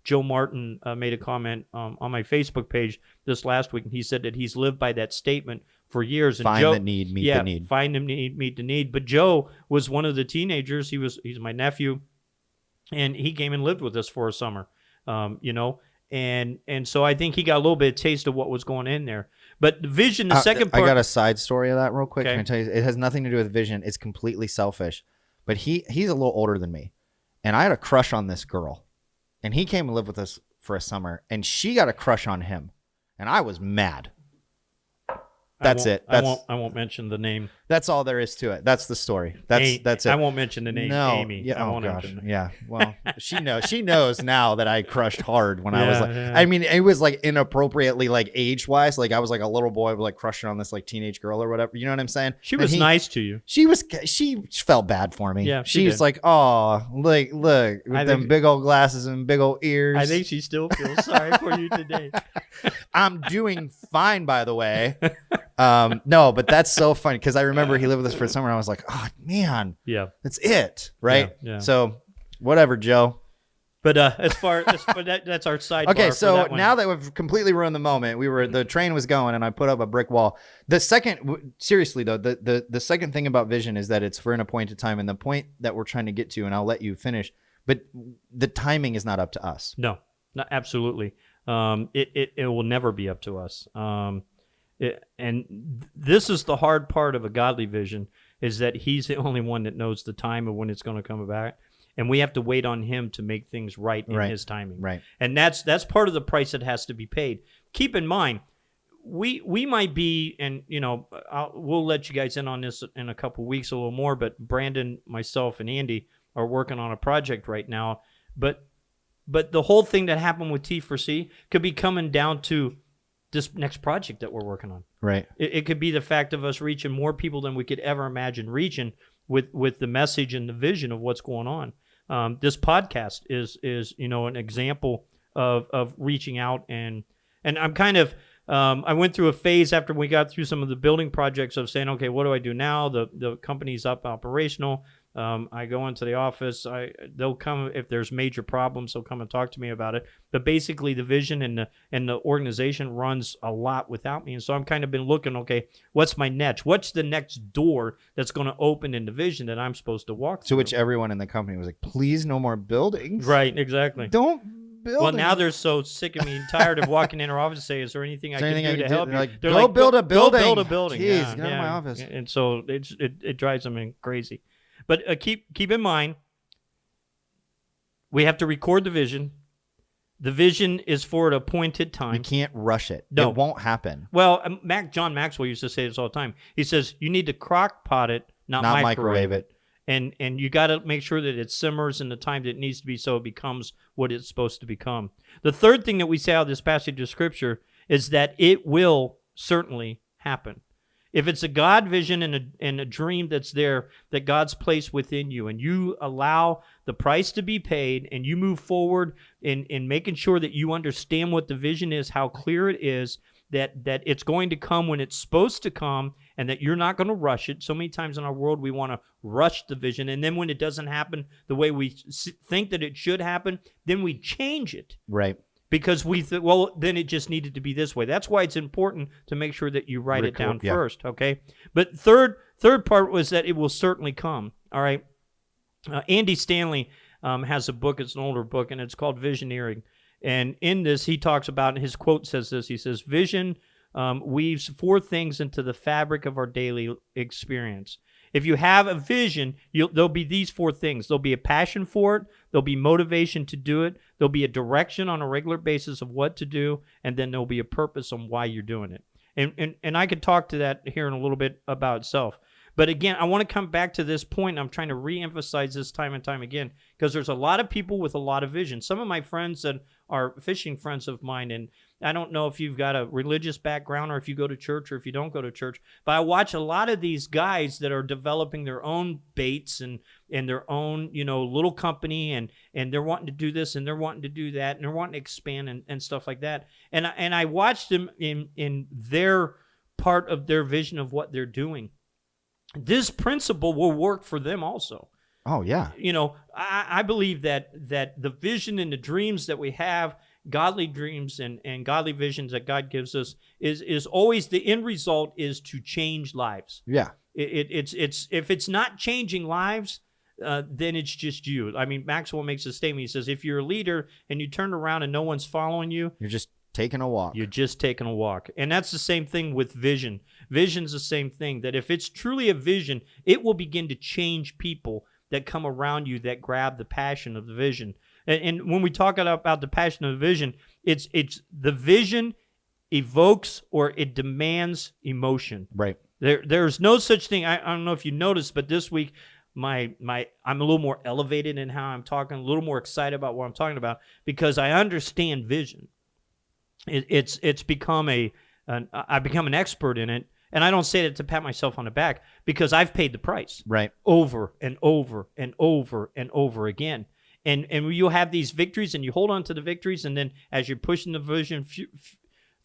Joe Martin made a comment on my Facebook page this last week, and he said that he's lived by that statement for years. And find Joe, the need, meet the need. Find the need, meet the need. But Joe was one of the teenagers. He's my nephew, and he came and lived with us for a summer. And so I think he got a little bit of taste of what was going in there. But the vision, the second part. I got a side story of that real quick. Okay. Can I tell you? It has nothing to do with vision. It's completely selfish. But he's a little older than me, and I had a crush on this girl, and he came and lived with us for a summer, and she got a crush on him, and I was mad. That's it. I won't mention the name. That's all there is to it. That's the story. That's it. I won't mention the name. No. Amy. Yeah. I Oh won't gosh. mention Yeah. Well, she knows. She knows now that I crushed hard when I was like. Yeah. I mean, it was like inappropriately, like age wise. Like I was like a little boy, like crushing on this like teenage girl or whatever. You know what I'm saying? She was nice to you. She felt bad for me. Yeah. She was like, oh, look, with them big old glasses and big old ears. I think she still feels sorry for you today. I'm doing fine, by the way. No, but that's so funny because I remember he lived with us for the summer. And I was like, oh man, yeah, that's it, right? Yeah. So, whatever, Joe. But as far that's our sidebar. Okay, so for now that we've completely ruined the moment, the train was going, and I put up a brick wall. The second, seriously though, the second thing about vision is that it's for an appointed time, and the point that we're trying to get to, and I'll let you finish, but the timing is not up to us. No, not absolutely. It will never be up to us. And this is the hard part of a godly vision, is that he's the only one that knows the time of when it's going to come back, and we have to wait on him to make things right in his timing. Right. And that's part of the price that has to be paid. Keep in mind, we might be, and we'll let you guys in on this in a couple weeks a little more, but Brandon, myself, and Andy are working on a project right now, but the whole thing that happened with T4C could be coming down to this next project that we're working on. Right. It could be the fact of us reaching more people than we could ever imagine reaching with the message and the vision of what's going on. This podcast is an example of reaching out, and I'm kind of I went through a phase after we got through some of the building projects of saying, okay, what do I do now? The company's up operational. I go into the office. They'll come if there's major problems. They'll come and talk to me about it. But basically, the vision and the organization runs a lot without me. And so I'm kind of been looking. Okay, what's my niche? What's the next door that's going to open in the vision that I'm supposed to walk through? To which everyone in the company was like, "Please, no more buildings." Right. Exactly. Don't building. Well, now they're so sick of me and tired of walking in our office and say, is there anything I can do to help you? Like, they're like, build a building. Go build a building. Jeez, yeah, get out of my office. And so it drives them crazy. But keep in mind, we have to record the vision. The vision is for an appointed time. You can't rush it. No. It won't happen. Well, John Maxwell used to say this all the time. He says, you need to crock pot it, not microwave it. And you got to make sure that it simmers in the time that it needs to be so it becomes what it's supposed to become. The third thing that we say out of this passage of Scripture is that it will certainly happen. If it's a God vision and a dream that's there that God's placed within you, and you allow the price to be paid, and you move forward in making sure that you understand what the vision is, how clear it is, that it's going to come when it's supposed to come, and that you're not going to rush it. So many times in our world, we want to rush the vision, and then when it doesn't happen the way we think that it should happen, then we change it. Right. Because we think, well, then it just needed to be this way. That's why it's important to make sure that you write it down first, okay? But third part was that it will certainly come, all right? Andy Stanley has a book. It's an older book, and it's called Visioneering. And in this, he talks about, and his quote says this, he says, vision weaves 4 things into the fabric of our daily experience. If you have a vision, there'll be these 4 things. There'll be a passion for it. There'll be motivation to do it. There'll be a direction on a regular basis of what to do. And then there'll be a purpose on why you're doing it. And I could talk to that here in a little bit about itself. But again, I want to come back to this point. I'm trying to reemphasize this time and time again because there's a lot of people with a lot of vision. Some of my friends that are fishing friends of mine, and I don't know if you've got a religious background or if you go to church or if you don't go to church, but I watch a lot of these guys that are developing their own baits and their own, little company, and they're wanting to do this and they're wanting to do that and they're wanting to expand and stuff like that. And I watched them in their part of their vision of what they're doing. This principle will work for them also. Oh, yeah. I believe that the vision and the dreams that we have, godly dreams and godly visions that God gives us, is always the end result is to change lives. Yeah. It's if it's not changing lives, then it's just you. I mean, Maxwell makes a statement. He says, if you're a leader and you turn around and no one's following you, you're just taking a walk. You're just taking a walk. And that's the same thing with vision. Vision's the same thing, that if it's truly a vision, it will begin to change people that come around you that grab the passion of the vision. And when we talk about the passion of the vision, it's the vision evokes or it demands emotion. Right. There's no such thing. I don't know if you noticed, but this week I'm a little more elevated in how I'm talking, a little more excited about what I'm talking about because I understand vision. It's become I've become an expert in it, and I don't say that to pat myself on the back because I've paid the price, right, over and over and over and over again. And you'll have these victories, and you hold on to the victories, and then as you're pushing the vision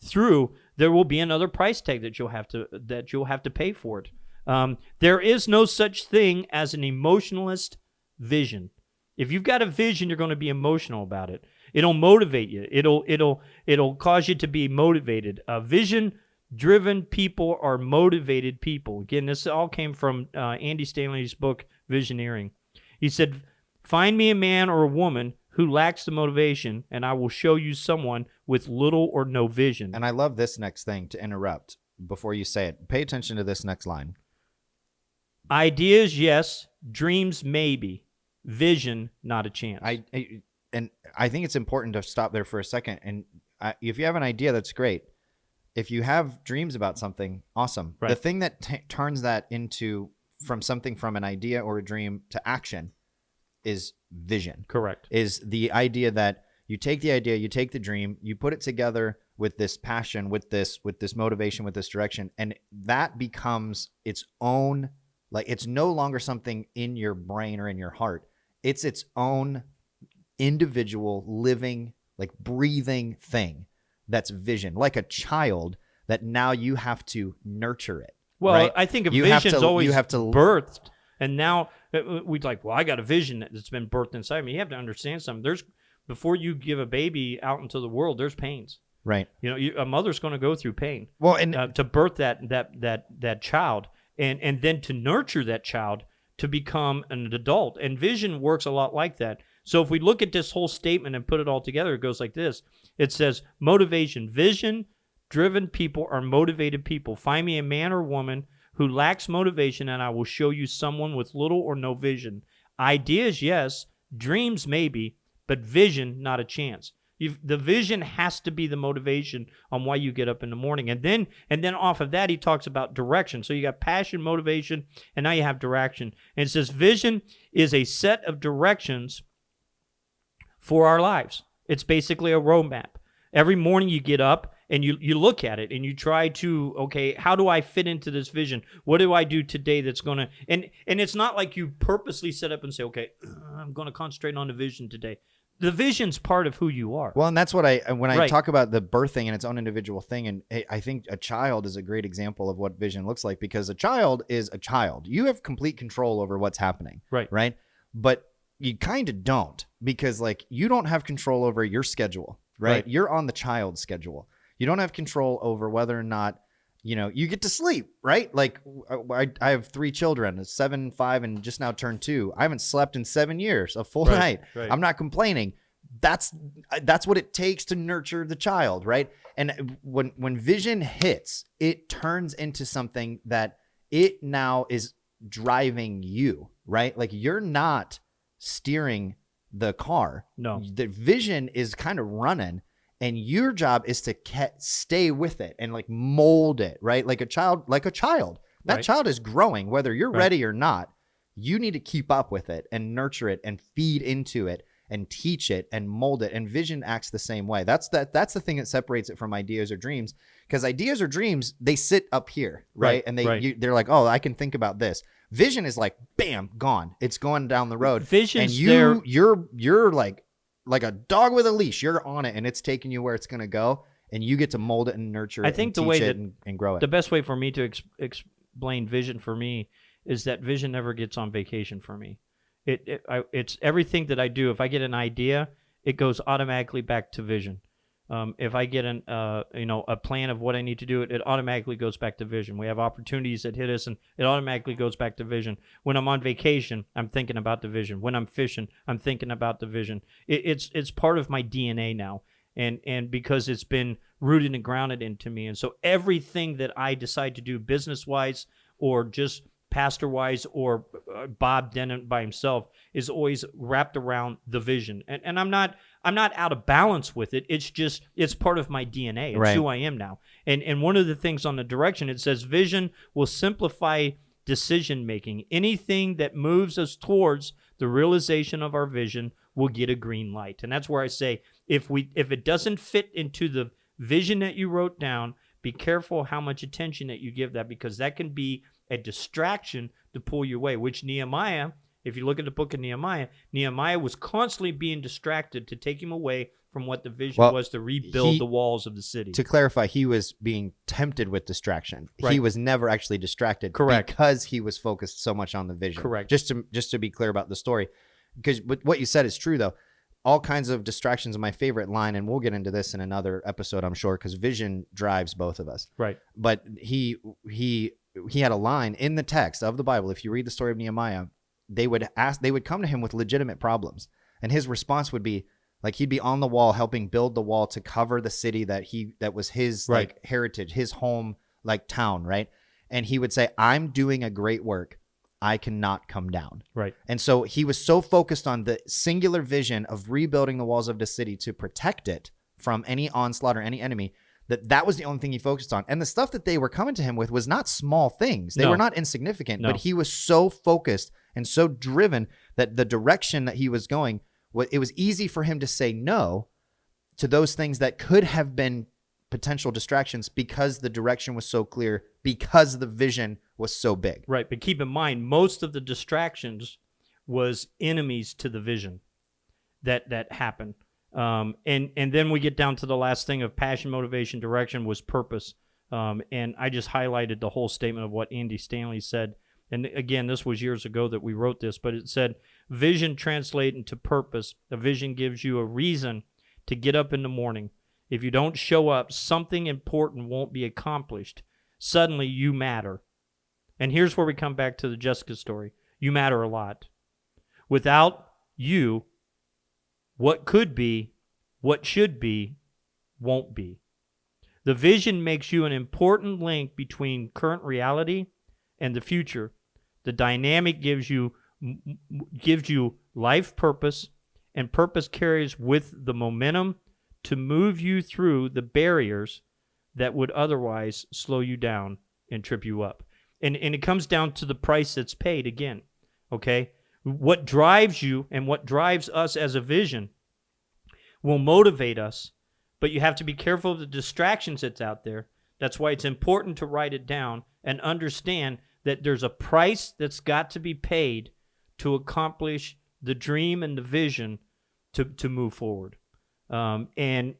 through, there will be another price tag that you'll have to pay for it. There is no such thing as an emotionalist vision. If you've got a vision, you're going to be emotional about it. It'll motivate you. It'll cause you to be motivated. Vision-driven people are motivated people. Again, this all came from Andy Stanley's book, Visioneering. He said, "Find me a man or a woman who lacks the motivation, and I will show you someone with little or no vision." And I love this next thing to interrupt before you say it. Pay attention to this next line. Ideas, yes. Dreams, maybe. Vision, not a chance. I think it's important to stop there for a second. And if you have an idea, that's great. If you have dreams about something, awesome. Right. The thing that turns that from an idea or a dream to action is vision. Correct. Is the idea that you take the idea, you take the dream, you put it together with this passion, with this motivation, with this direction, and that becomes its own, like it's no longer something in your brain or in your heart. It's its own individual, living, like breathing thing that's vision, like a child that now you have to nurture it. Well, right? I think a vision's always birthed, and now we'd like, well, I got a vision that's been birthed inside me. You have to understand something. Before you give a baby out into the world, there's pains. Right. A mother's going to go through pain. Well, and to birth that child, and then to nurture that child to become an adult. And vision works a lot like that. So if we look at this whole statement and put it all together, it goes like this. It says motivation. Vision-driven people are motivated people. Find me a man or woman who lacks motivation, and I will show you someone with little or no vision. Ideas, yes. Dreams, maybe. But vision, not a chance. The vision has to be the motivation on why you get up in the morning. And then off of that, he talks about direction. So you got passion, motivation, and now you have direction. And it says vision is a set of directions for our lives. It's basically a roadmap. Every morning you get up and you look at it and you try to, okay, how do I fit into this vision? What do I do today that's going to, and it's not like you purposely set up and say, okay, I'm going to concentrate on the vision today. The vision's part of who you are. Well, and that's what when I talk about the birthing and its own individual thing, and I think a child is a great example of what vision looks like, because a child is a child. You have complete control over what's happening. Right. But you kind of don't, because like you don't have control over your schedule, right? You're on the child's schedule. You don't have control over whether or not, you get to sleep, right? Like I have 3 children, 7, 5, and just now turned 2. I haven't slept in 7 years, a full night. Right. I'm not complaining. That's what it takes to nurture the child, right? And when vision hits, it turns into something that it now is driving you, right? Like you're not steering the car. No. The vision is kind of running. And your job is to stay with it and like mold it, right? Like a child. That child is growing, whether you're ready or not. You need to keep up with it and nurture it and feed into it and teach it and mold it. And vision acts the same way. That's the thing that separates it from ideas or dreams. Because ideas or dreams, they sit up here, right? And they're like, oh, I can think about this. Vision is like, bam, gone. It's going down the road. Vision's and you're like a dog with a leash. You're on it and it's taking you where it's going to go, and you get to mold it and nurture it. I think and the way teach that it and grow it. The best way for me to explain vision for me is that vision never gets on vacation for me. It's everything that I do. If I get an idea, it goes automatically back to vision. If I get a plan of what I need to do, it automatically goes back to vision. We have opportunities that hit us, and it automatically goes back to vision. When I'm on vacation, I'm thinking about the vision. When I'm fishing, I'm thinking about the vision. It's part of my DNA now, and because it's been rooted and grounded into me. And so everything that I decide to do, business-wise or just pastor-wise or Bob Denon by himself, is always wrapped around the vision. And I'm not out of balance with it. It's part of my DNA. It's who I am now. And one of the things on the direction, it says vision will simplify decision making. Anything that moves us towards the realization of our vision will get a green light. And that's where I say, if it doesn't fit into the vision that you wrote down, be careful how much attention that you give that, because that can be a distraction to pull you away, which Nehemiah, if you look at the book of Nehemiah was constantly being distracted to take him away from what the vision was to rebuild the walls of the city. To clarify, he was being tempted with distraction. He was never actually distracted. Correct. Because he was focused so much on the vision. Correct. Just to be clear about the story. Because what you said is true, though. All kinds of distractions are my favorite line, and we'll get into this in another episode, I'm sure, because vision drives both of us. Right. But he had a line in the text of the Bible. If you read the story of Nehemiah, they would come to him with legitimate problems, and his response would be like, he'd be on the wall helping build the wall to cover the city that was his like heritage, his home, like town, right? And he would say, I'm doing a great work. I cannot come down. Right. And so he was so focused on the singular vision of rebuilding the walls of the city to protect it from any onslaught or any enemy, that was the only thing he focused on. And the stuff that they were coming to him with was not small things. They were not insignificant, but he was so focused and so driven that the direction that he was going, it was easy for him to say no to those things that could have been potential distractions, because the direction was so clear, because the vision was so big. Right. But keep in mind, most of the distractions was enemies to the vision that happened. And then we get down to the last thing of passion, motivation, direction was purpose. And I just highlighted the whole statement of what Andy Stanley said. And again, this was years ago that we wrote this, but it said, vision translate into purpose. A vision gives you a reason to get up in the morning. If you don't show up, something important won't be accomplished. Suddenly you matter. And here's where we come back to the Jessica story. You matter a lot. Without you, What could be, what should be, won't be. The vision makes you an important link between current reality and the future. The dynamic gives you life purpose, and purpose carries with the momentum to move you through the barriers that would otherwise slow you down and trip you up. And it comes down to the price that's paid again, okay? What drives you and what drives us as a vision will motivate us, but you have to be careful of the distractions that's out there. That's why it's important to write it down and understand that there's a price that's got to be paid to accomplish the dream and the vision to move forward. And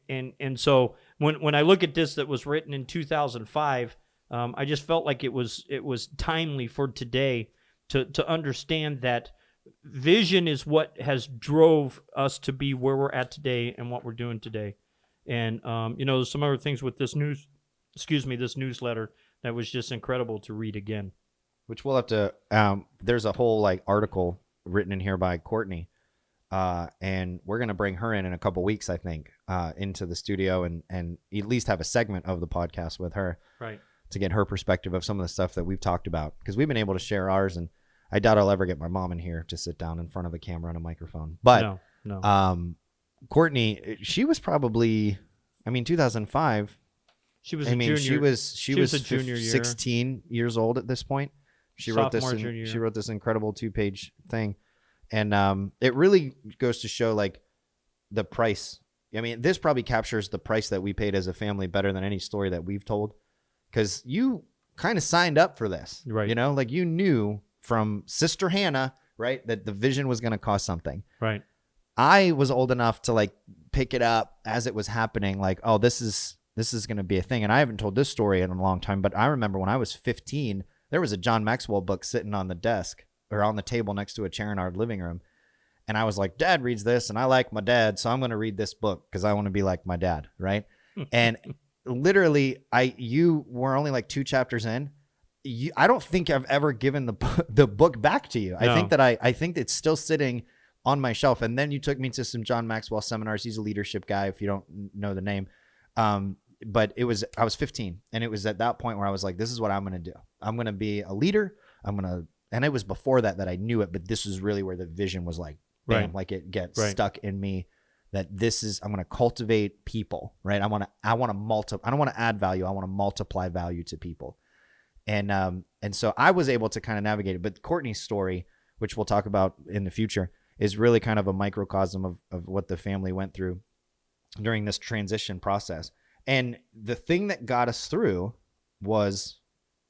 so when I look at this that was written in 2005, I just felt like it was timely for today to understand that vision is what has drove us to be where we're at today and what we're doing today. And there's some other things with this newsletter that was just incredible to read again. Which we'll have to. There's a whole article written in here by Courtney, and we're gonna bring her in a couple weeks, I think, into the studio and at least have a segment of the podcast with her, right, to get her perspective of some of the stuff that we've talked about, because we've been able to share ours, and I doubt I'll ever get my mom in here to sit down in front of a camera and a microphone. But no. Courtney, she was probably, 2005. She was a junior. She was a junior 16 years old at this point. She wrote this incredible 2-page thing, and it really goes to show the price. This probably captures the price that we paid as a family better than any story that we've told, because you kind of signed up for this, right? You knew from Sister Hannah, right, that the vision was going to cost something, right? I was old enough to pick it up as it was happening, oh, this is going to be a thing. And I haven't told this story in a long time, but I remember when I was 15. There was a John Maxwell book sitting on the desk or on the table next to a chair in our living room. And I was like, Dad reads this and I like my dad, so I'm going to read this book because I want to be like my dad, right? And literally, you were only 2 chapters in. I don't think I've ever given the book back to you. No. I think it's still sitting on my shelf. And then you took me to some John Maxwell seminars. He's a leadership guy, if you don't know the name. But I was 15, and it was at that point where I was like, this is what I'm going to do. I'm going to be a leader. And it was before that I knew it, but this is really where the vision was bam, right. It gets stuck in me, that I'm going to cultivate people, right? I want to multiply. I don't want to add value. I want to multiply value to people. And so I was able to kind of navigate it. But Courtney's story, which we'll talk about in the future, is really kind of a microcosm of what the family went through during this transition process. And the thing that got us through was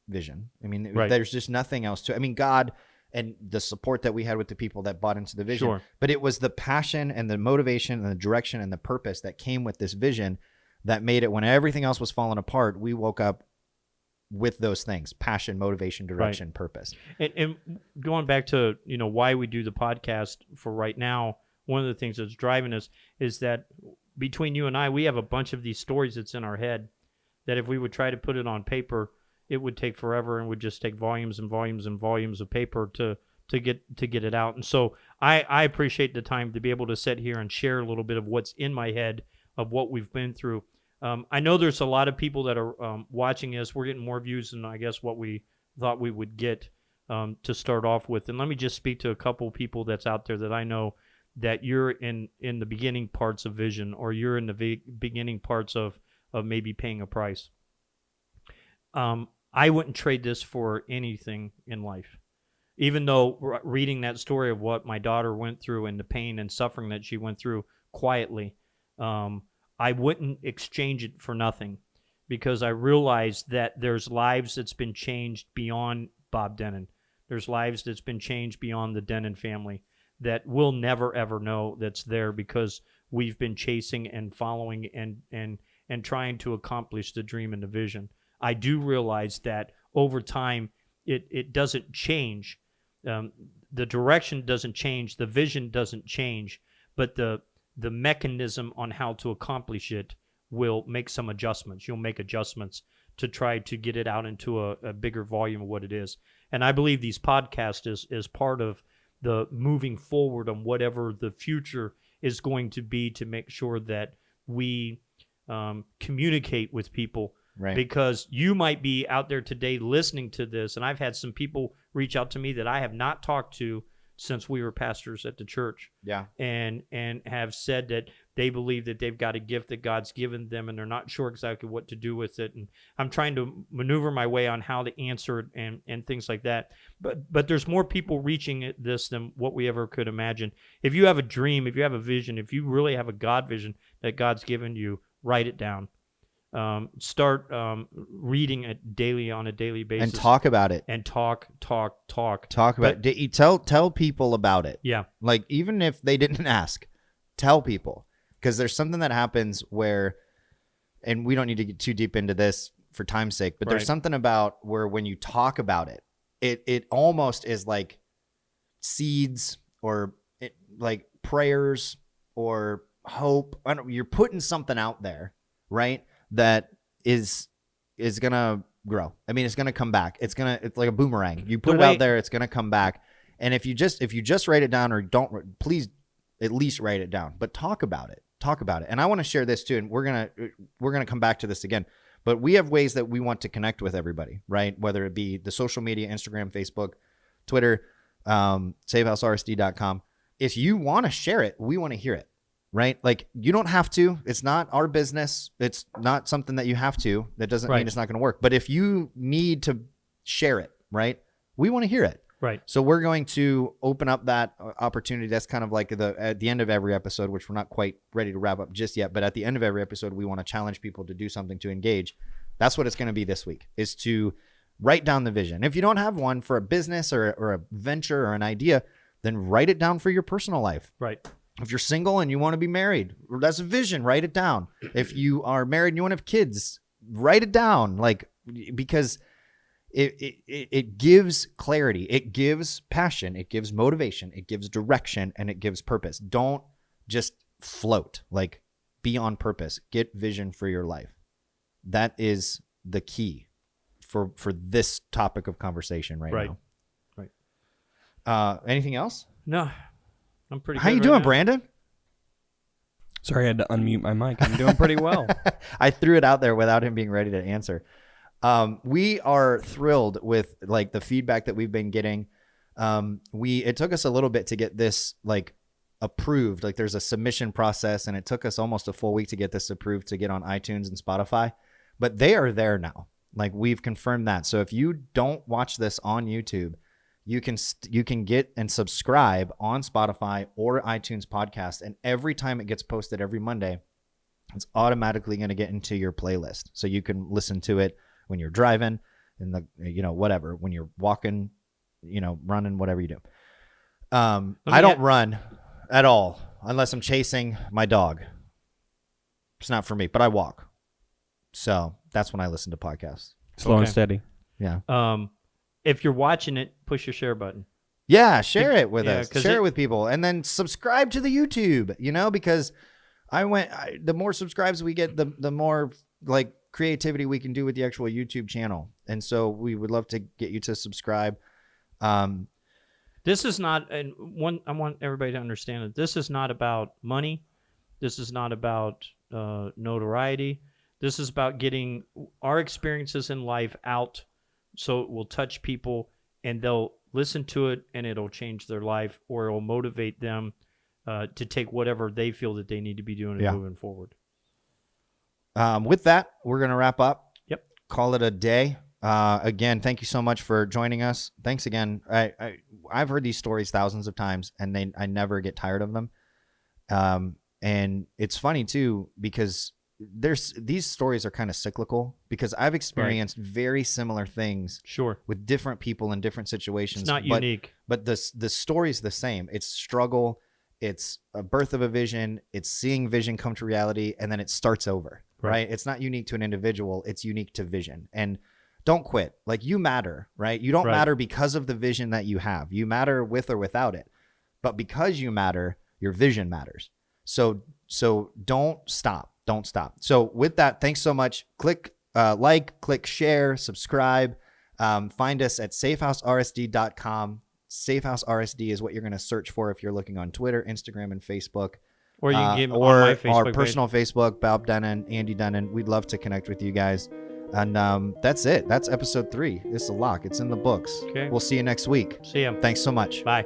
vision. Right. There's just nothing else to it. God and the support that we had with the people that bought into the vision. Sure. But it was the passion and the motivation and the direction and the purpose that came with this vision that made it, when everything else was falling apart, we woke up with those things: passion, motivation, direction, right. Purpose. And going back to, why we do the podcast for right now, one of the things that's driving us is that between you and I, we have a bunch of these stories that's in our head that if we would try to put it on paper, it would take forever and would just take volumes and volumes and volumes of paper to get it out. And so I appreciate the time to be able to sit here and share a little bit of what's in my head of what we've been through. I know there's a lot of people that are watching this. We're getting more views than I guess what we thought we would get to start off with. And let me just speak to a couple people that's out there that I know that you're in the beginning parts of vision, or you're in the beginning parts of maybe paying a price. I wouldn't trade this for anything in life. Even though reading that story of what my daughter went through and the pain and suffering that she went through quietly, I wouldn't exchange it for nothing, because I realized that there's lives that's been changed beyond Bob Denon. There's lives that's been changed beyond the Denon family that we'll never, ever know that's there, because we've been chasing and following and trying to accomplish the dream and the vision. I do realize that over time, it doesn't change. The direction doesn't change. The vision doesn't change. But the mechanism on how to accomplish it will make some adjustments. You'll make adjustments to try to get it out into a bigger volume of what it is. And I believe these podcasts is part of the moving forward on whatever the future is going to be to make sure that we communicate with people. Right. Because you might be out there today listening to this, and I've had some people reach out to me that I have not talked to since we were pastors at the church. Yeah. And have said that they believe that they've got a gift that God's given them, and they're not sure exactly what to do with it. And I'm trying to maneuver my way on how to answer it and things like that. But there's more people reaching at this than what we ever could imagine. If you have a dream, if you have a vision, if you really have a God vision that God's given you, write it down. Start reading it daily on a daily basis. And talk about it. And talk. Talk about it. Tell people about it. Yeah. Like, even if they didn't ask, tell people. Because there's something that happens where, and we don't need to get too deep into this for time's sake, but there's something about where when you talk about it, it almost is like seeds or like prayers or hope. You're putting something out there, right? That is gonna grow. I mean, it's gonna come back. It's like a boomerang. You put it out there, it's gonna come back. And if you just write it down, or don't, please at least write it down. But talk about it. And I want to share this too. And we're gonna come back to this again. But we have ways that we want to connect with everybody, right? Whether it be the social media, Instagram, Facebook, Twitter, SafehouseRSD.com. If you want to share it, we want to hear it. Right? Like, you don't have to. It's not our business. It's not something that you have to. That doesn't mean it's not going to work. But if you need to share it, right? We want to hear it. Right. So we're going to open up that opportunity. That's kind of like at the end of every episode, which we're not quite ready to wrap up just yet. But at the end of every episode, we want to challenge people to do something to engage. That's what it's going to be this week, is to write down the vision. If you don't have one for a business or a venture or an idea, then write it down for your personal life. Right. If you're single and you want to be married, that's a vision. Write it down. If you are married and you want to have kids, write it down. Like, because it gives clarity, it gives passion, it gives motivation, it gives direction, and it gives purpose. Don't just float. Like, be on purpose. Get vision for your life. That is the key for this topic of conversation right now. Right. Anything else? No. I'm pretty good. How you doing, Brandon? Sorry, I had to unmute my mic. I'm doing pretty well. I threw it out there without him being ready to answer. We are thrilled with like the feedback that we've been getting. It took us a little bit to get this like approved. Like, there's a submission process, and it took us almost a full week to get this approved to get on iTunes and Spotify. But they are there now. Like, we've confirmed that. So if you don't watch this on YouTube, you can get and subscribe on Spotify or iTunes podcast, and every time it gets posted every Monday, it's automatically going to get into your playlist, so you can listen to it when you're driving, and whatever, when you're walking, running, whatever you do. I don't run at all unless I'm chasing my dog. It's not for me, but I walk, so that's when I listen to podcasts. Slow and steady. Yeah. If you're watching it, push your share button. Yeah, share it with us. Share it with people. And then subscribe to the YouTube, because the more subscribes we get, the more like creativity we can do with the actual YouTube channel. And so we would love to get you to subscribe. This is not, I want everybody to understand that this is not about money. This is not about notoriety. This is about getting our experiences in life out, so it will touch people and they'll listen to it and it'll change their life, or it will motivate them to take whatever they feel that they need to be doing and moving forward. With that, we're going to wrap up. Yep. Call it a day. Again, thank you so much for joining us. Thanks again. I've heard these stories thousands of times, and I never get tired of them. And it's funny too, because these stories are kind of cyclical, because I've experienced very similar things with different people in different situations. It's not unique. But the story's the same. It's struggle. It's a birth of a vision. It's seeing vision come to reality, and then it starts over, right? It's not unique to an individual. It's unique to vision. And don't quit. Like, you matter, right? You don't matter because of the vision that you have. You matter with or without it. But because you matter, your vision matters. So don't stop. Don't stop. So with that, thanks so much. Click click share, subscribe. Find us at safehousersd.com. Safehouse RSD is what you're going to search for if you're looking on Twitter, Instagram, and Facebook. Or you can give on my Facebook our personal Facebook, Bob Denon, Andy Denon. We'd love to connect with you guys. And that's it. That's episode 3. It's a lock. It's in the books. Okay. We'll see you next week. See ya. Thanks so much. Bye.